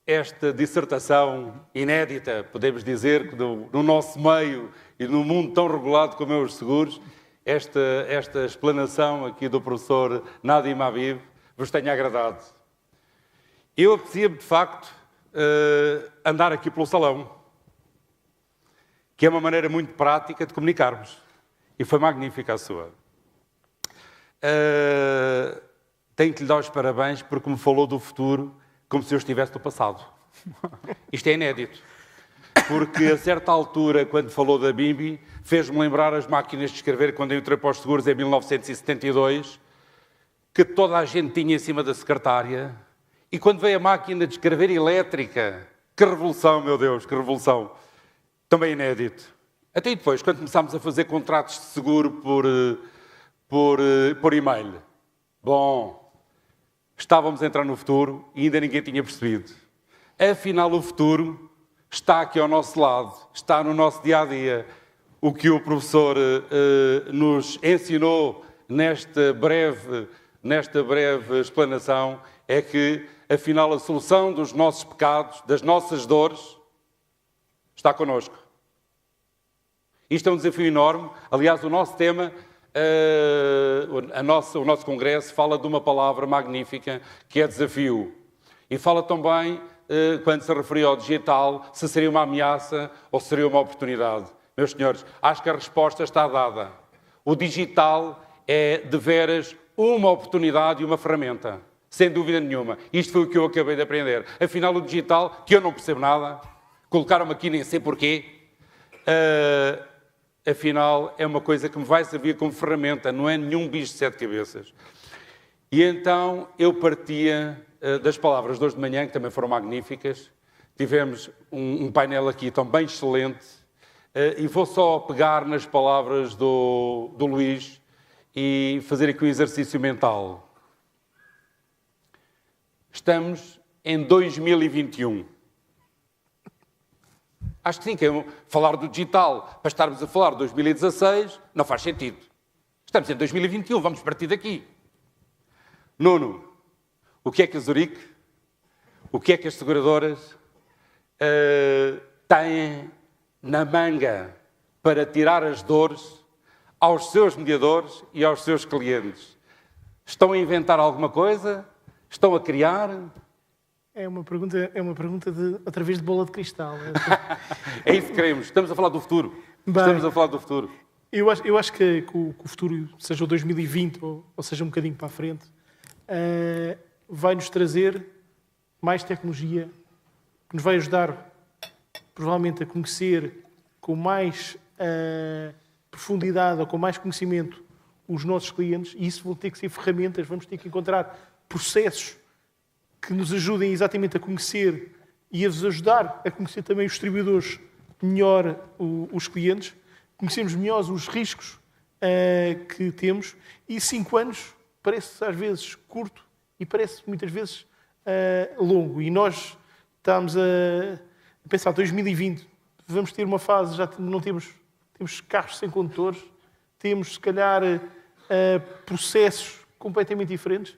esta dissertação inédita, podemos dizer, que no nosso meio e num mundo tão regulado como é os seguros, esta explanação aqui do professor Nadim Habib vos tenha agradado. Eu aprecio, de facto, andar aqui pelo salão, que é uma maneira muito prática de comunicarmos. E foi magnífica a sua. Tenho que lhe dar os parabéns porque me falou do futuro como se eu estivesse no passado. Isto é inédito. Porque a certa altura, quando falou da BIMBI, fez-me lembrar as máquinas de escrever quando eu entrei para os seguros em 1972, que toda a gente tinha em cima da secretária. E quando veio a máquina de escrever elétrica, que revolução, meu Deus, que revolução. Também inédito. Até depois, quando começámos a fazer contratos de seguro por e-mail. Bom, estávamos a entrar no futuro e ainda ninguém tinha percebido. Afinal, o futuro está aqui ao nosso lado, está no nosso dia-a-dia. O que o professor nos ensinou nesta breve explanação é que, afinal, a solução dos nossos pecados, das nossas dores, está connosco. Isto é um desafio enorme. Aliás, o nosso tema, o nosso congresso, fala de uma palavra magnífica, que é desafio. E fala também, quando se referiu ao digital, se seria uma ameaça ou se seria uma oportunidade. Meus senhores, acho que a resposta está dada. O digital é, de veras, uma oportunidade e uma ferramenta. Sem dúvida nenhuma. Isto foi o que eu acabei de aprender. Afinal, o digital, que eu não percebo nada, colocaram-me aqui nem sei porquê, afinal, é uma coisa que me vai servir como ferramenta, não é nenhum bicho de 7 cabeças. E então eu partia das palavras de hoje de manhã, que também foram magníficas. Tivemos um painel aqui também excelente, e vou só pegar nas palavras do Luís e fazer aqui um exercício mental. Estamos em 2021. Acho que sim, que falar do digital para estarmos a falar de 2016 não faz sentido. Estamos em 2021, vamos partir daqui. Nuno, o que é que a Zurique, o que é que as seguradoras têm na manga para tirar as dores aos seus mediadores e aos seus clientes? Estão a inventar alguma coisa? Estão a criar? É uma pergunta através de bola de cristal. É isso que queremos. Estamos a falar do futuro. Bem, Estamos a falar do futuro. Eu acho que o futuro, seja o 2020 ou seja um bocadinho para a frente, vai-nos trazer mais tecnologia, que nos vai ajudar, provavelmente, a conhecer com mais profundidade ou com mais conhecimento os nossos clientes, e isso vão ter que ser ferramentas, vamos ter que encontrar processos que nos ajudem exatamente a conhecer e a vos ajudar a conhecer também os distribuidores melhor os clientes, conhecermos melhor os riscos que temos, e 5 anos parece às vezes curto e parece muitas vezes longo. E nós estamos a pensar 2020, vamos ter uma fase, já não temos carros sem condutores, temos se calhar processos completamente diferentes.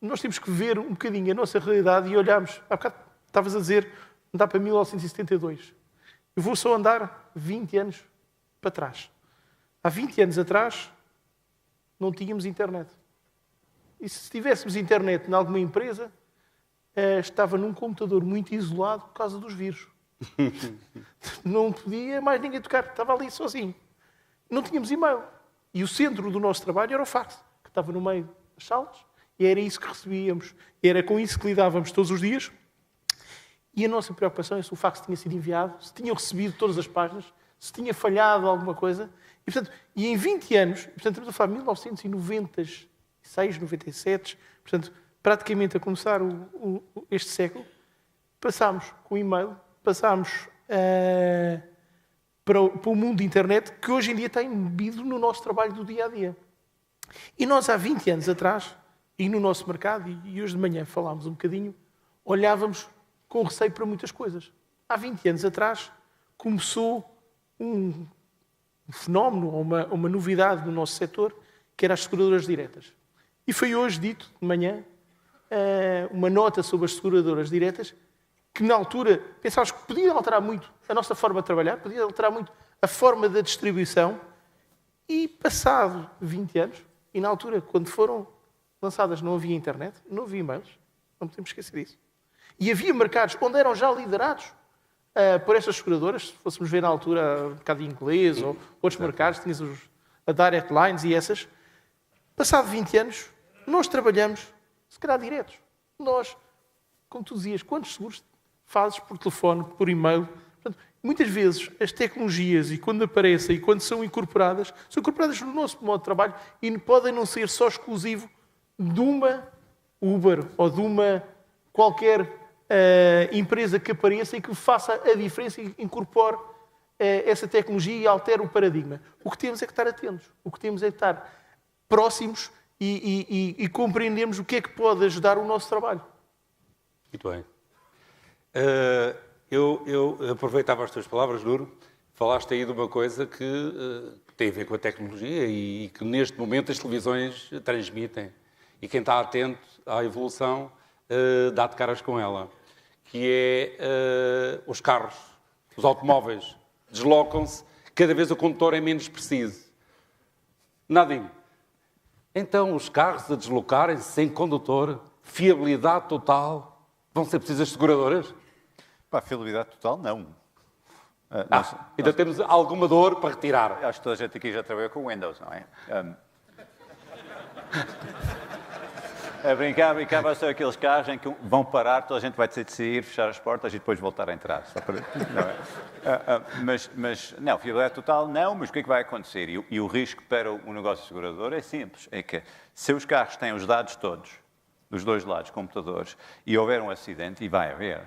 Nós temos que ver um bocadinho a nossa realidade e olharmos. Há bocado estavas a dizer, andar para 1972. Eu vou só andar 20 anos para trás. Há 20 anos atrás não tínhamos internet. E se tivéssemos internet em alguma empresa, estava num computador muito isolado por causa dos vírus. Não podia mais ninguém tocar, estava ali sozinho. Não tínhamos e-mail. E o centro do nosso trabalho era o fax, que estava no meio das salas, e era isso que recebíamos. Era com isso que lidávamos todos os dias. E a nossa preocupação é se o fax tinha sido enviado, se tinham recebido todas as páginas, se tinha falhado alguma coisa. E, portanto, em 20 anos, portanto, estamos a falar de 1996, 97, portanto, praticamente a começar este século, passámos com o e-mail, passámos para o mundo da internet, que hoje em dia está embebido no nosso trabalho do dia-a-dia. E nós, há 20 anos atrás, e no nosso mercado, e hoje de manhã falámos um bocadinho, olhávamos com receio para muitas coisas. Há 20 anos atrás, começou um fenómeno, uma novidade no nosso setor, que era as seguradoras diretas. E foi hoje dito, de manhã, uma nota sobre as seguradoras diretas, que na altura pensávamos que podia alterar muito a nossa forma de trabalhar, podia alterar muito a forma da distribuição, e passado 20 anos, e na altura, quando foram lançadas, não havia internet, não havia e-mails, não podemos esquecer disso. E havia mercados onde eram já liderados por estas seguradoras, se fôssemos ver na altura o mercado inglês ou outros mercados, tinhas a Direct Lines e essas. Passado 20 anos, nós trabalhamos, se calhar, diretos. Nós, como tu dizias, quantos seguros fazes por telefone, por e-mail? Portanto, muitas vezes as tecnologias, e quando aparecem e quando são incorporadas no nosso modo de trabalho e podem não ser só exclusivo de uma Uber ou de uma qualquer empresa que apareça e que faça a diferença e incorpore essa tecnologia e altere o paradigma. O que temos é que estar atentos. O que temos é que estar próximos e compreendermos o que é que pode ajudar o nosso trabalho. Muito bem. Eu aproveitava as tuas palavras, Duro. Falaste aí de uma coisa que tem a ver com a tecnologia e que neste momento as televisões transmitem. E quem está atento à evolução dá de caras com ela. Que é os carros, os automóveis, deslocam-se, cada vez o condutor é menos preciso. Nadinho. Então, os carros a deslocarem-se sem condutor, fiabilidade total, vão ser precisas seguradoras? Pá, fiabilidade total, não. Ainda temos alguma dor para retirar. Acho que toda a gente aqui já trabalhou com Windows, não é? A brincar, vai ser aqueles carros em que vão parar, toda a gente vai ter de sair, fechar as portas e depois voltar a entrar. Só para... não, fiabilidade total não, mas o que é que vai acontecer? E o risco para o negócio segurador é simples, é que se os carros têm os dados todos, dos dois lados, computadores, e houver um acidente, e vai haver,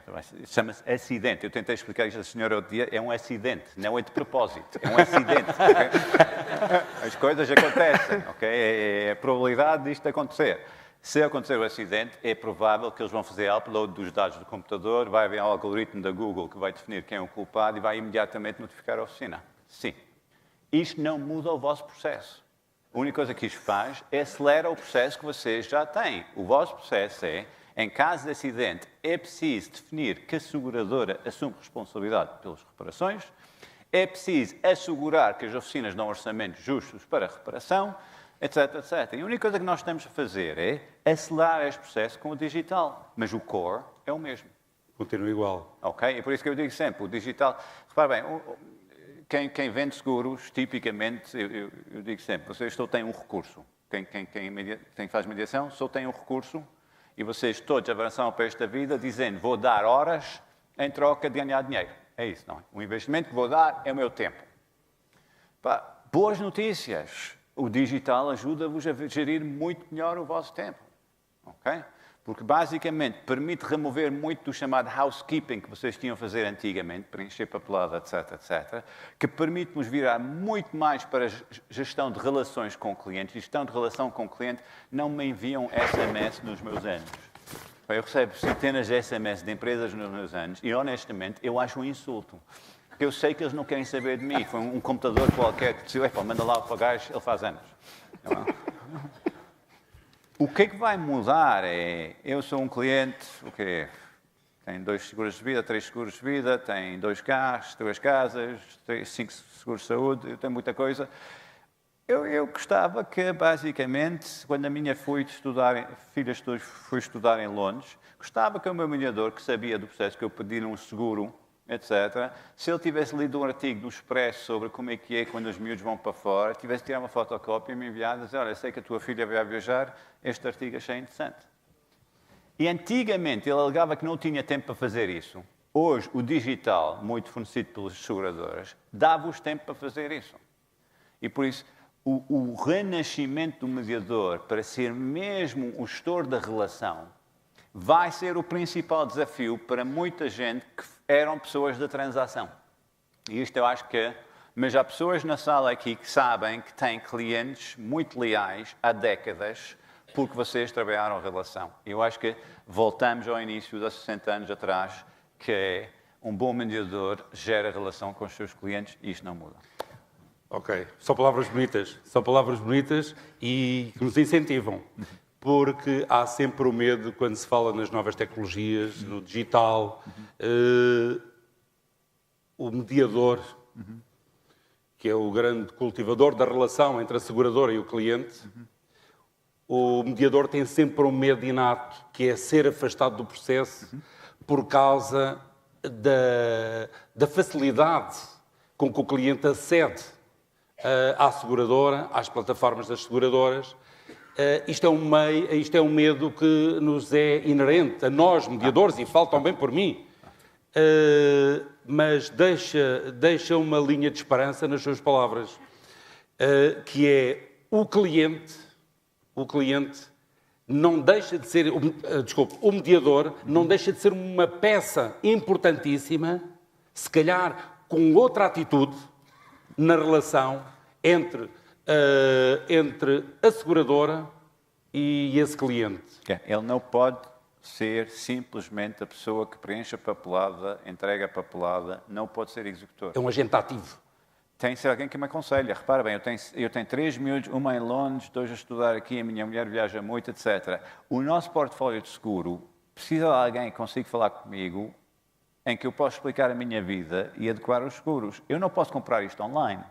chama-se acidente. Eu tentei explicar isto à senhora outro dia, é um acidente, não é de propósito, é um acidente. Okay? As coisas acontecem, ok? É a probabilidade disto acontecer. Se acontecer o acidente, é provável que eles vão fazer upload dos dados do computador, vai haver um algoritmo da Google que vai definir quem é o culpado e vai imediatamente notificar a oficina. Sim. Isto não muda o vosso processo. A única coisa que isto faz é acelerar o processo que vocês já têm. O vosso processo é, em caso de acidente, é preciso definir que a seguradora assume responsabilidade pelas reparações, é preciso assegurar que as oficinas dão orçamentos justos para a reparação, etc, etc. E a única coisa que nós estamos a fazer é acelerar este processo com o digital. Mas o core é o mesmo. Continua igual. Ok? E por isso que eu digo sempre, o digital... Repare bem, quem vende seguros, tipicamente, eu digo sempre, vocês só têm um recurso. Quem faz mediação só tem um recurso e vocês todos avançam para esta vida dizendo vou dar horas em troca de ganhar dinheiro. É isso, não é? O investimento que vou dar é o meu tempo. Pá, boas notícias. O digital ajuda-vos a gerir muito melhor o vosso tempo. Ok? Porque, basicamente, permite remover muito do chamado housekeeping que vocês tinham a fazer antigamente, preencher papelada, etc, etc, que permite-nos virar muito mais para a gestão de relações com clientes. Gestão de relação com o cliente, não me enviam SMS nos meus anos. Eu recebo centenas de SMS de empresas nos meus anos e, honestamente, eu acho um insulto. Porque eu sei que eles não querem saber de mim. Foi um computador qualquer que disse, manda lá para o gajo, ele faz anos. Não é? O que é que vai mudar é, eu sou um cliente, o quê? Tem 2 seguros de vida, 3 seguros de vida, tem 2 carros, 2 casas, 5 seguros de saúde, eu tenho muita coisa. Eu gostava que, basicamente, quando a minha filha foi estudar em Londres, gostava que o meu mediador, que sabia do processo, que eu pedi um seguro, etc., se ele tivesse lido um artigo do Expresso sobre como é que é quando os miúdos vão para fora, tivesse tirado uma fotocópia e me enviado e dizer, olha, sei que a tua filha vai viajar, este artigo achei interessante. E antigamente ele alegava que não tinha tempo para fazer isso. Hoje, o digital, muito fornecido pelas seguradoras, dava-vos tempo para fazer isso. E por isso, o renascimento do mediador para ser mesmo o gestor da relação vai ser o principal desafio para muita gente que eram pessoas da transação. E isto eu acho que... Mas há pessoas na sala aqui que sabem que têm clientes muito leais há décadas porque vocês trabalharam a relação. Eu acho que voltamos ao início de 60 anos atrás, que é um bom mediador gera relação com os seus clientes e isto não muda. Ok, são palavras bonitas e que nos incentivam, porque há sempre o medo, quando se fala nas novas tecnologias, no digital, o mediador, que é o grande cultivador da relação entre a seguradora e o cliente, o mediador tem sempre um medo inato, que é ser afastado do processo por causa da facilidade com que o cliente acede à seguradora, às plataformas das seguradoras. Isto é um medo que nos é inerente, a nós, mediadores, e falo também por mim. Mas deixa uma linha de esperança nas suas palavras, que é o cliente não deixa de ser, o mediador não deixa de ser uma peça importantíssima, se calhar com outra atitude na relação entre a seguradora e esse cliente. Ele não pode ser simplesmente a pessoa que preenche a papelada, entrega a papelada, não pode ser executor. É um agente ativo. Tem que ser alguém que me aconselha. Repara bem, eu tenho 3 miúdos, uma em Londres, 2 a estudar aqui, a minha mulher viaja muito, etc. O nosso portfólio de seguro precisa de alguém que consiga falar comigo, em que eu possa explicar a minha vida e adequar os seguros. Eu não posso comprar isto online.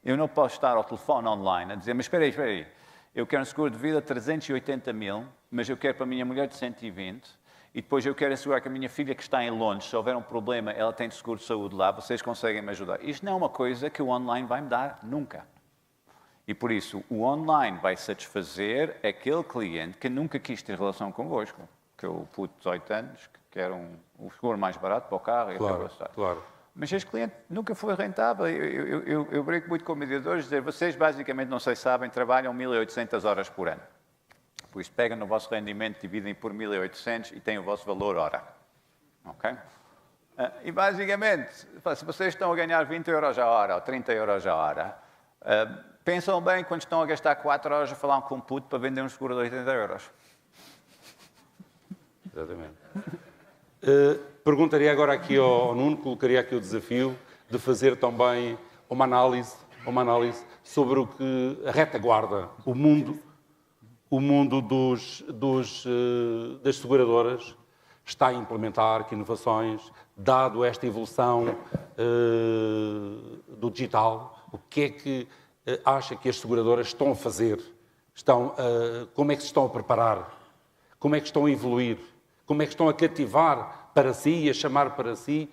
Eu não posso estar ao telefone online a dizer, mas espera aí, eu quero um seguro de vida de 380 mil, mas eu quero para a minha mulher de 120, e depois eu quero assegurar que a minha filha que está em Londres, se houver um problema, ela tem seguro de saúde lá, vocês conseguem me ajudar. Isto não é uma coisa que o online vai me dar, nunca. E por isso, o online vai satisfazer aquele cliente que nunca quis ter relação convosco, que é o puto de 18 anos, que quer o seguro mais barato para o carro. Claro. Mas este cliente nunca foi rentável. Eu brinco muito com mediadores, dizer, vocês basicamente, não sei se sabem, trabalham 1.800 horas por ano. Por isso, pegam no vosso rendimento, dividem por 1.800 e têm o vosso valor hora. Ok? E basicamente, se vocês estão a ganhar 20 euros a hora ou 30 euros a hora, pensam bem quando estão a gastar 4 horas a falar com um puto para vender um seguro de 80 euros. Exatamente. Perguntaria agora aqui ao Nuno, colocaria aqui o desafio de fazer também uma análise sobre o que a retaguarda, o mundo das seguradoras está a implementar, que inovações, dado esta evolução do digital, o que é que acha que as seguradoras estão a fazer? Como é que se estão a preparar? Como é que estão a evoluir? Como é que estão a cativar para si e a chamar para si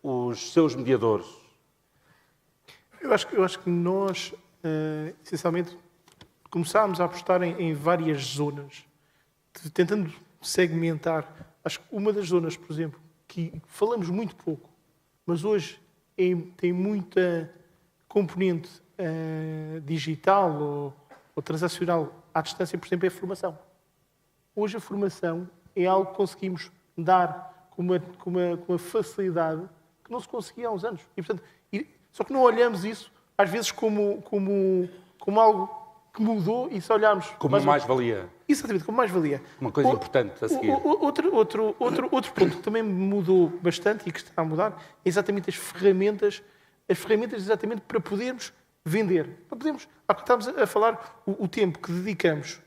os seus mediadores? Eu acho que nós, essencialmente, começámos a apostar em várias zonas, tentando segmentar. Acho que uma das zonas, por exemplo, que falamos muito pouco, mas hoje tem muita componente digital ou transacional à distância, por exemplo, é a formação. Hoje a formação é algo que conseguimos dar com uma facilidade que não se conseguia há uns anos. E, portanto, só que não olhamos isso, às vezes, como algo que mudou e se olharmos... Como mais-valia. Exatamente, como mais-valia. Uma coisa importante a seguir. Outro ponto que também mudou bastante e que está a mudar é exatamente as ferramentas exatamente para podermos vender. Para podermos... Estamos a falar o tempo que dedicamos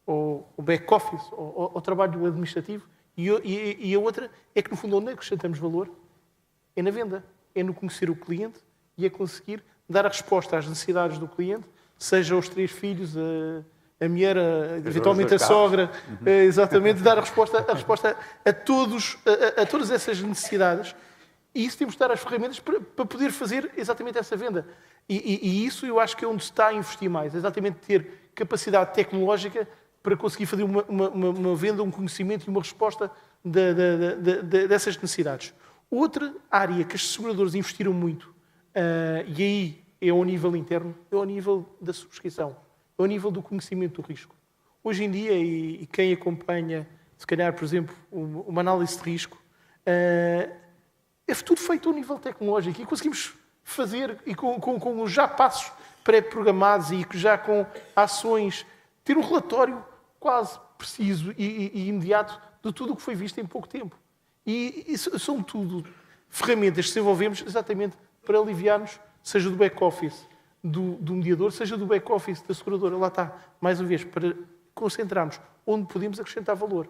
ao back-office, ao trabalho administrativo, e a outra é que, no fundo, onde acrescentamos valor é na venda, é no conhecer o cliente e é conseguir dar a resposta às necessidades do cliente, seja os 3 filhos, a mulher, eventualmente a sogra, exatamente, dar a resposta a todas essas necessidades. E isso temos de dar as ferramentas para poder fazer exatamente essa venda. E isso eu acho que é onde se está a investir mais, exatamente ter capacidade tecnológica para conseguir fazer uma venda, um conhecimento e uma resposta dessas necessidades. Outra área que as seguradoras investiram muito, e aí é ao nível interno, é ao nível da subscrição, é ao nível do conhecimento do risco. Hoje em dia, e quem acompanha, se calhar, por exemplo, uma análise de risco, é tudo feito ao nível tecnológico e conseguimos fazer, e com já passos pré-programados e já com ações, ter um relatório quase preciso e imediato de tudo o que foi visto em pouco tempo. E isso são tudo ferramentas que desenvolvemos exatamente para aliviarmos, seja do back-office do mediador, seja do back-office da seguradora. Lá está, mais uma vez, para concentrarmos onde podemos acrescentar valor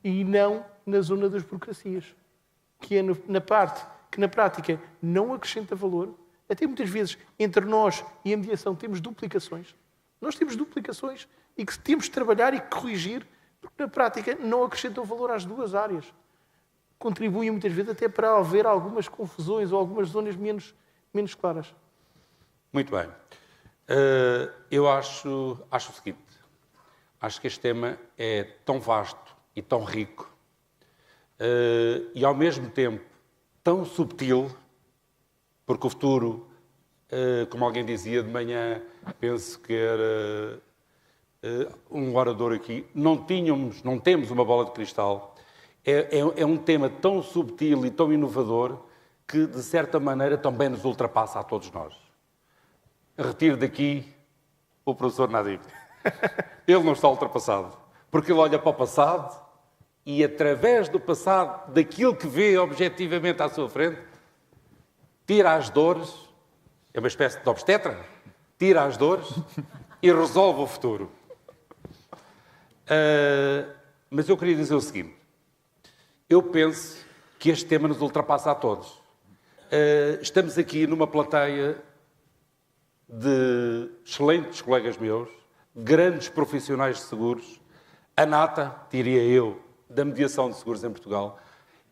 e não na zona das burocracias, que é na parte que na prática não acrescenta valor. Até muitas vezes entre nós e a mediação temos duplicações. Nós temos duplicações e que temos de trabalhar e corrigir, porque na prática não acrescentam valor às duas áreas. Contribuem muitas vezes até para haver algumas confusões ou algumas zonas menos claras. Muito bem. Eu acho o seguinte. Acho que este tema é tão vasto e tão rico e, ao mesmo tempo, tão subtil, porque o futuro, como alguém dizia de manhã, penso que era um orador aqui, não temos uma bola de cristal. É um tema tão subtil e tão inovador que, de certa maneira, também nos ultrapassa a todos nós. Retiro daqui o professor Nadim. Ele não está ultrapassado, porque ele olha para o passado e, através do passado, daquilo que vê objetivamente à sua frente, tira as dores, é uma espécie de obstetra, tira as dores e resolve o futuro. Mas eu queria dizer o seguinte. Eu penso que este tema nos ultrapassa a todos. Estamos aqui numa plateia de excelentes colegas meus, grandes profissionais de seguros, a nata, diria eu, da mediação de seguros em Portugal,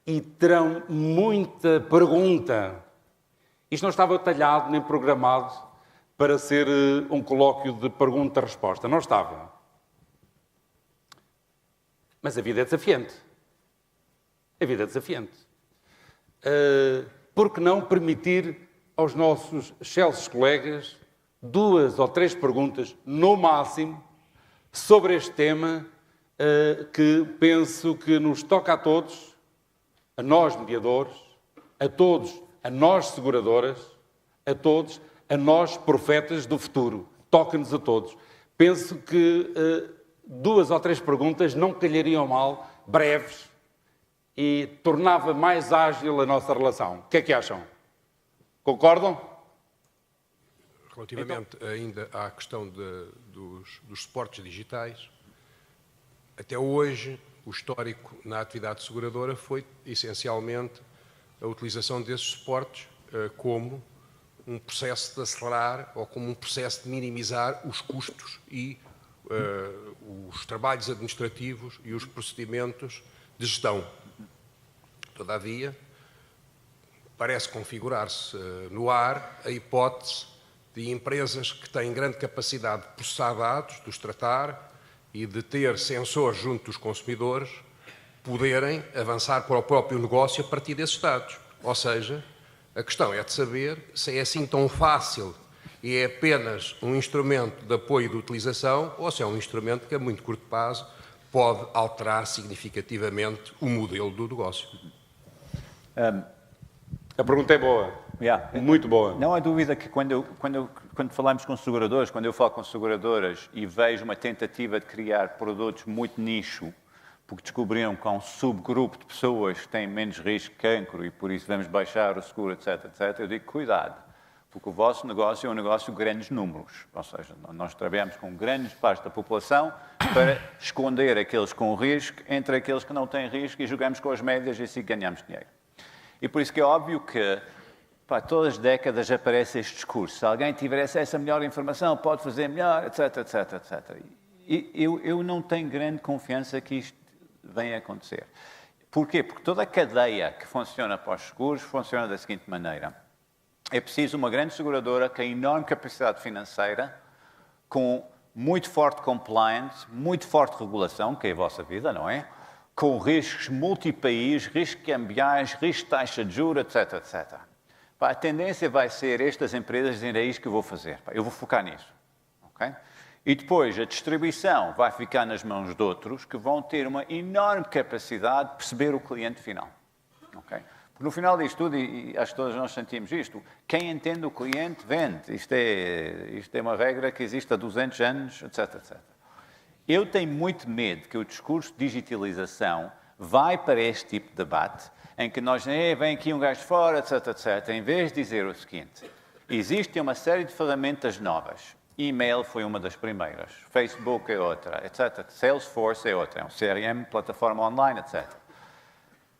e terão muita pergunta. Isto não estava talhado nem programado para ser um colóquio de pergunta-resposta. Não estava. Mas a vida é desafiante. A vida é desafiante. Por que não permitir aos nossos excelsos colegas 2 ou 3 perguntas, no máximo, sobre este tema que penso que nos toca a todos, a nós mediadores, a todos, a nós seguradoras, a todos, a nós profetas do futuro. Toca-nos a todos. Penso que 2 ou 3 perguntas não calhariam mal, breves, e tornava mais ágil a nossa relação. O que é que acham? Concordam? Relativamente ainda à questão dos suportes digitais, até hoje o histórico na atividade seguradora foi essencialmente a utilização desses suportes como um processo de acelerar ou como um processo de minimizar os custos e os trabalhos administrativos e os procedimentos de gestão. Todavia, parece configurar-se no ar a hipótese de empresas que têm grande capacidade de processar dados, de os tratar e de ter sensores junto dos consumidores, poderem avançar para o próprio negócio a partir desses dados. Ou seja, a questão é de saber se é assim tão fácil e é apenas um instrumento de apoio e de utilização ou se é um instrumento que a muito curto prazo pode alterar significativamente o modelo do negócio. A pergunta é boa. Muito boa. Não há dúvida que quando falamos com seguradores, quando eu falo com seguradoras e vejo uma tentativa de criar produtos muito nicho, porque descobriram que há um subgrupo de pessoas que têm menos risco de cancro e por isso vamos baixar o seguro, etc., eu digo cuidado, porque o vosso negócio é um negócio de grandes números. Ou seja, nós trabalhamos com grandes partes da população para esconder aqueles com risco entre aqueles que não têm risco e jogamos com as médias e assim ganhamos dinheiro. E por isso que é óbvio que Pá, todas as décadas aparece este discurso. Se alguém tiver acesso a melhor informação, pode fazer melhor, etc, etc, etc. E eu não tenho grande confiança que isto venha a acontecer. Porquê? Porque toda a cadeia que funciona para os seguros funciona da seguinte maneira. É preciso uma grande seguradora com enorme capacidade financeira, com muito forte compliance, muito forte regulação, que é a vossa vida, não é? Com riscos multipaís, riscos cambiais, riscos de taxa de juros, etc, etc. Pá, a tendência vai ser estas empresas dizerem, é isto que eu vou fazer. Pá, eu vou focar nisso. Okay? E depois a distribuição vai ficar nas mãos de outros que vão ter uma enorme capacidade de perceber o cliente final. Okay? Porque no final disto tudo, e acho que todos nós sentimos isto, quem entende o cliente vende. Isto é uma regra que existe há 200 anos, etc, etc. Eu tenho muito medo que o discurso de digitalização vai para este tipo de debate, em que nós, vem aqui um gajo de fora, etc, etc, em vez de dizer o seguinte, existe uma série de ferramentas novas. E-mail foi uma das primeiras, Facebook é outra, etc. Salesforce é outra, é um CRM, plataforma online, etc.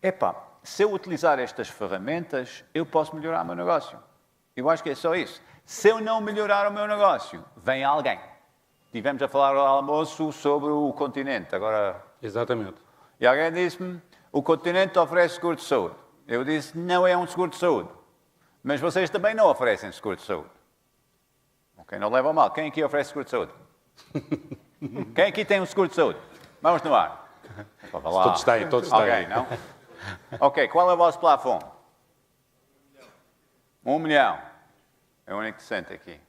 Epá, se eu utilizar estas ferramentas, eu posso melhorar o meu negócio. Eu acho que é só isso. Se eu não melhorar o meu negócio, vem alguém. Tivemos a falar ao almoço sobre o continente, agora... Exatamente. E alguém disse-me, o continente oferece seguro de saúde. Eu disse, não é um seguro de saúde. Mas vocês também não oferecem seguro de saúde. Ok, não leva a mal. Quem aqui oferece seguro de saúde? Quem aqui tem um seguro de saúde? Vamos no ar. Todos têm, todos têm. Ok, não? Ok, qual é o vosso plafond? 1 milhão. É o único que sente aqui.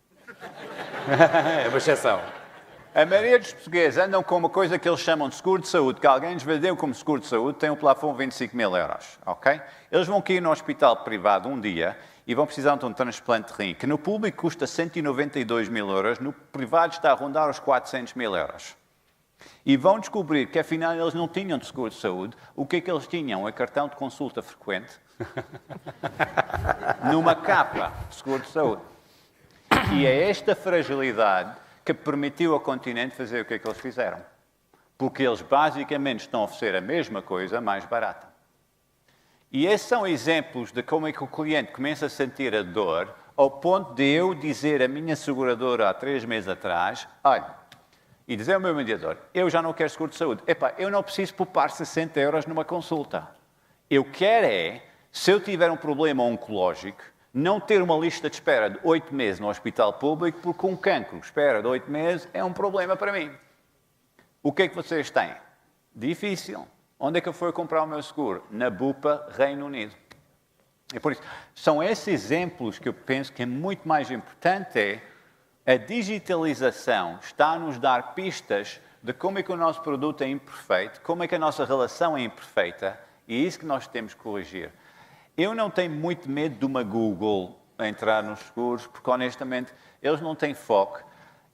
É uma exceção. A maioria dos portugueses andam com uma coisa que eles chamam de seguro de saúde, que alguém lhes vendeu como seguro de saúde, tem um plafond de 25 mil euros, ok? Eles vão cair no hospital privado um dia e vão precisar de um transplante de rim, que no público custa 192 mil euros, no privado está a rondar os 400 mil euros. E vão descobrir que, afinal, eles não tinham de seguro de saúde. O que é que eles tinham? É cartão de consulta frequente numa capa de seguro de saúde. E é esta fragilidade que permitiu ao continente fazer o que é que eles fizeram. Porque eles basicamente estão a oferecer a mesma coisa mais barata. E esses são exemplos de como é que o cliente começa a sentir a dor ao ponto de eu dizer à minha seguradora há 3 meses atrás, olha, e dizer ao meu mediador, eu já não quero seguro de saúde. Epá, eu não preciso poupar 60 euros numa consulta. Eu quero é, se eu tiver um problema oncológico, não ter uma lista de espera de 8 meses no hospital público, porque um cancro, espera de 8 meses, é um problema para mim. O que é que vocês têm? Difícil. Onde é que eu fui comprar o meu seguro? Na Bupa, Reino Unido. E por isso, são esses exemplos que eu penso que é muito mais importante a digitalização está a nos dar pistas de como é que o nosso produto é imperfeito, como é que a nossa relação é imperfeita, e é isso que nós temos que corrigir. Eu não tenho muito medo de uma Google a entrar nos seguros, porque honestamente eles não têm foco.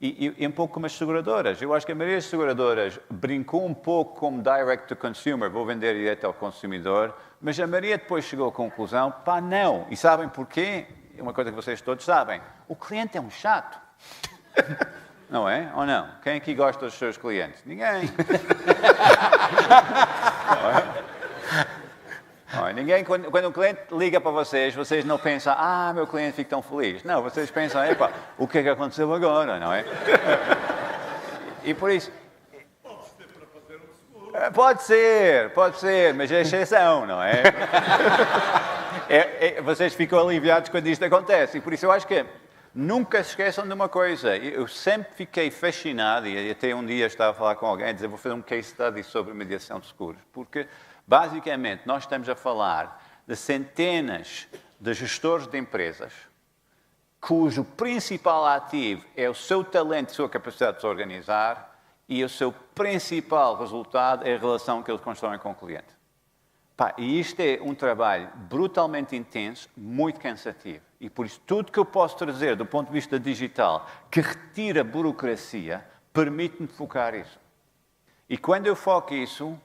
E um pouco como as seguradoras. Eu acho que a maioria das seguradoras brincou um pouco como direct to consumer, vou vender direto ao consumidor, mas a maioria depois chegou à conclusão, pá, não. E sabem porquê? É uma coisa que vocês todos sabem. O cliente é um chato. Não é? Ou não? Quem aqui gosta dos seus clientes? Ninguém. Não é? Ninguém, quando um cliente liga para vocês não pensam, meu cliente fica tão feliz. Não, vocês pensam, epa, o que é que aconteceu agora, não é? E por isso... Pode ser, mas é exceção, não é? Vocês ficam aliviados quando isto acontece. E por isso eu acho que nunca se esqueçam de uma coisa. Eu sempre fiquei fascinado, e até um dia estava a falar com alguém, a dizer, vou fazer um case study sobre mediação de seguros, porque... Basicamente, nós estamos a falar de centenas de gestores de empresas cujo principal ativo é o seu talento e a sua capacidade de se organizar e o seu principal resultado é a relação que eles constroem com o cliente. E isto é um trabalho brutalmente intenso, muito cansativo. E por isso, tudo que eu posso trazer do ponto de vista digital que retira a burocracia, permite-me focar isso. E quando eu foco isso...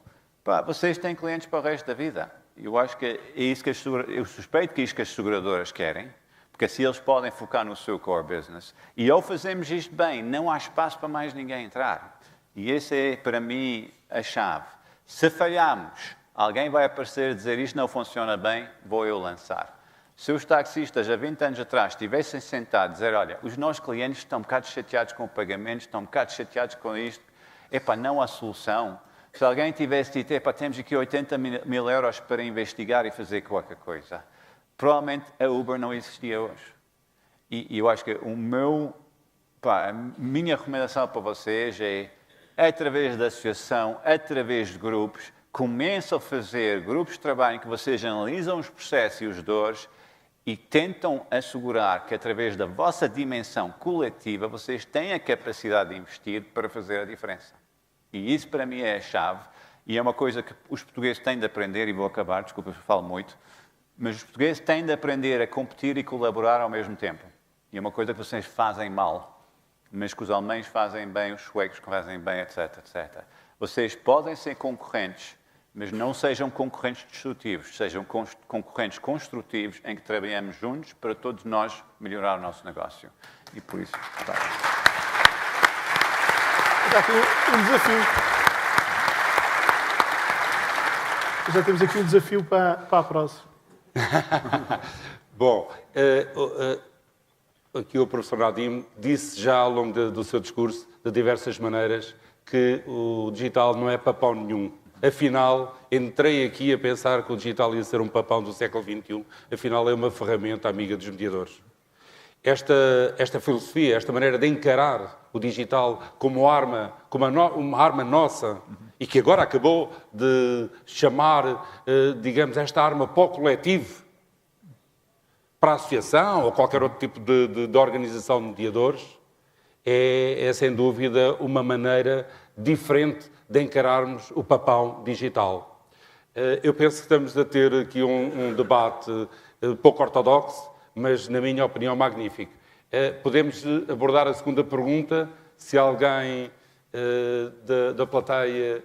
vocês têm clientes para o resto da vida. Eu acho que é isso que eu suspeito que é isso que as seguradoras querem, porque assim eles podem focar no seu core business. E ao fazermos isto bem, não há espaço para mais ninguém entrar. E essa é, para mim, a chave. Se falharmos, alguém vai aparecer e dizer isto não funciona bem, vou eu lançar. Se os taxistas há 20 anos atrás estivessem sentados e dizer, olha, os nossos clientes estão um bocado chateados com o pagamento, estão um bocado chateados com isto, epá, não há solução. Se alguém tivesse dito, epá, temos aqui 80 mil euros para investigar e fazer qualquer coisa, provavelmente a Uber não existia hoje. E eu acho que a minha recomendação para vocês é, através da associação, através de grupos, começam a fazer grupos de trabalho em que vocês analisam os processos e os dores e tentam assegurar que, através da vossa dimensão coletiva, vocês têm a capacidade de investir para fazer a diferença. E isso, para mim, é a chave. E é uma coisa que os portugueses têm de aprender, e vou acabar, desculpa, eu falo muito, mas os portugueses têm de aprender a competir e colaborar ao mesmo tempo. E é uma coisa que vocês fazem mal, mas que os alemães fazem bem, os suecos fazem bem, etc, etc. Vocês podem ser concorrentes, mas não sejam concorrentes destrutivos, sejam concorrentes construtivos em que trabalhamos juntos para todos nós melhorar o nosso negócio. E por isso, tá. Já aqui um desafio. Já temos aqui um desafio para a próxima. Bom, aqui o professor Nadim disse já ao longo do seu discurso, de diversas maneiras, que o digital não é papão nenhum. Afinal, entrei aqui a pensar que o digital ia ser um papão do século XXI. Afinal, é uma ferramenta amiga dos mediadores. Esta filosofia, esta maneira de encarar o digital como uma arma nossa e que agora acabou de chamar, digamos, esta arma para o coletivo, para a associação ou qualquer outro tipo de organização de mediadores, é sem dúvida uma maneira diferente de encararmos o papão digital. Eu penso que estamos a ter aqui um debate pouco ortodoxo, mas, na minha opinião, magnífico. Podemos abordar a segunda pergunta, se alguém da plateia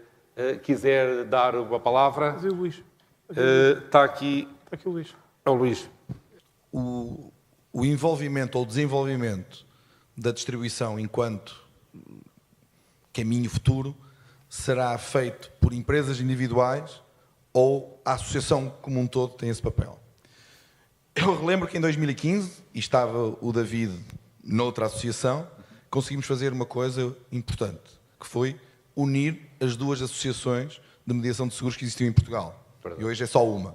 quiser dar uma palavra. Mas é o Luís. Está aqui o Luís. É o Luís. O envolvimento ou desenvolvimento da distribuição enquanto caminho futuro será feito por empresas individuais ou a associação como um todo tem esse papel. Eu relembro que em 2015, e estava o David noutra associação, conseguimos fazer uma coisa importante, que foi unir as duas associações de mediação de seguros que existiam em Portugal. E hoje é só uma.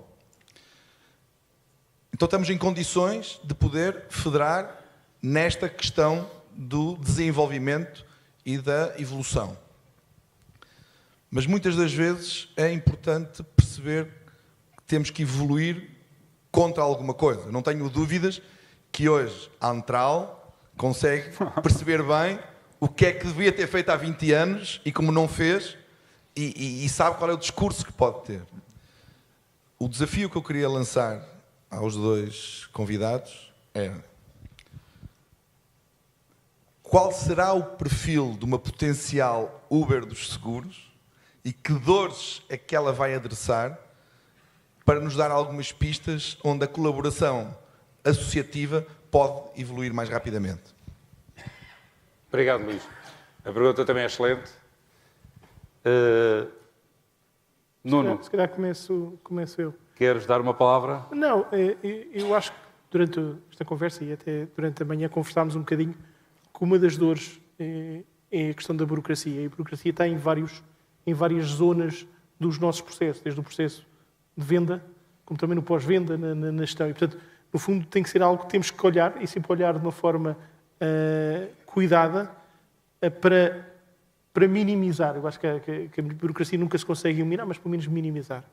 Então estamos em condições de poder federar nesta questão do desenvolvimento e da evolução. Mas muitas das vezes é importante perceber que temos que evoluir contra alguma coisa. Não tenho dúvidas que hoje a Antral consegue perceber bem o que é que devia ter feito há 20 anos e como não fez e sabe qual é o discurso que pode ter. O desafio que eu queria lançar aos dois convidados é: qual será o perfil de uma potencial Uber dos seguros e que dores é que ela vai adressar para nos dar algumas pistas onde a colaboração associativa pode evoluir mais rapidamente? Obrigado, Luís. A pergunta também é excelente. Nuno, Se calhar começo eu. queres dar uma palavra? Não, eu acho que durante esta conversa e até durante a manhã conversámos um bocadinho que uma das dores é a questão da burocracia. E a burocracia está em várias zonas dos nossos processos, desde o processo de venda, como também no pós-venda, na gestão. E, portanto, no fundo, tem que ser algo que temos que olhar, e sempre olhar de uma forma cuidada para minimizar. Eu acho que a burocracia nunca se consegue eliminar, mas pelo menos minimizar.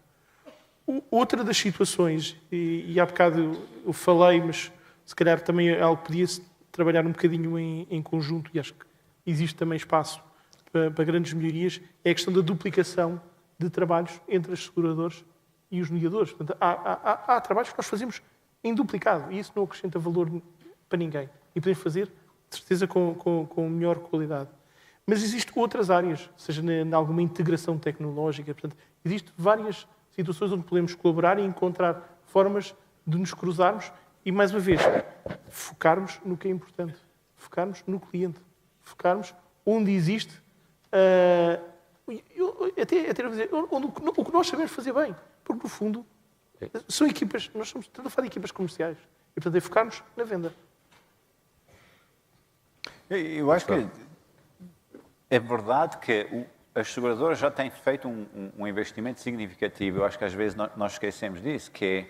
Outra das situações, e há bocado eu falei, mas se calhar também é algo que podia-se trabalhar um bocadinho em conjunto, e acho que existe também espaço para grandes melhorias, é a questão da duplicação de trabalhos entre as seguradoras e os mediadores. Portanto, há trabalhos que nós fazemos em duplicado, e isso não acrescenta valor para ninguém. E podemos fazer, de certeza, com melhor qualidade. Mas existem outras áreas, seja em alguma integração tecnológica. Portanto, existem várias situações onde podemos colaborar e encontrar formas de nos cruzarmos e, mais uma vez, focarmos no que é importante. Focarmos no cliente. Focarmos onde existe, até dizer, o que nós sabemos fazer bem. Porque, no fundo, São equipas, nós estamos a falar de equipas comerciais. E, portanto, é focar-nos na venda. Eu acho que é verdade que as seguradoras já têm feito um investimento significativo. Eu acho que às vezes nós esquecemos disso, que é,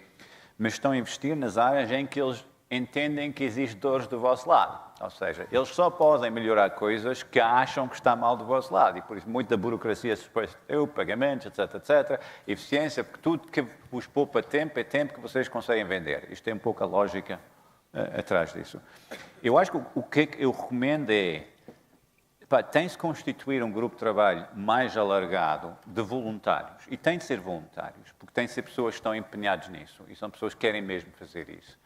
mas estão a investir nas áreas em que eles entendem que existem dores do vosso lado. Ou seja, eles só podem melhorar coisas que acham que está mal do vosso lado. E por isso muita burocracia se depois pagamentos, etc, etc. Eficiência, porque tudo que vos poupa tempo é tempo que vocês conseguem vender. Isto tem um pouco a lógica atrás disso. Eu acho que o que eu recomendo é, tem-se de constituir um grupo de trabalho mais alargado de voluntários. E tem de ser voluntários, porque tem de ser pessoas que estão empenhadas nisso. E são pessoas que querem mesmo fazer isso.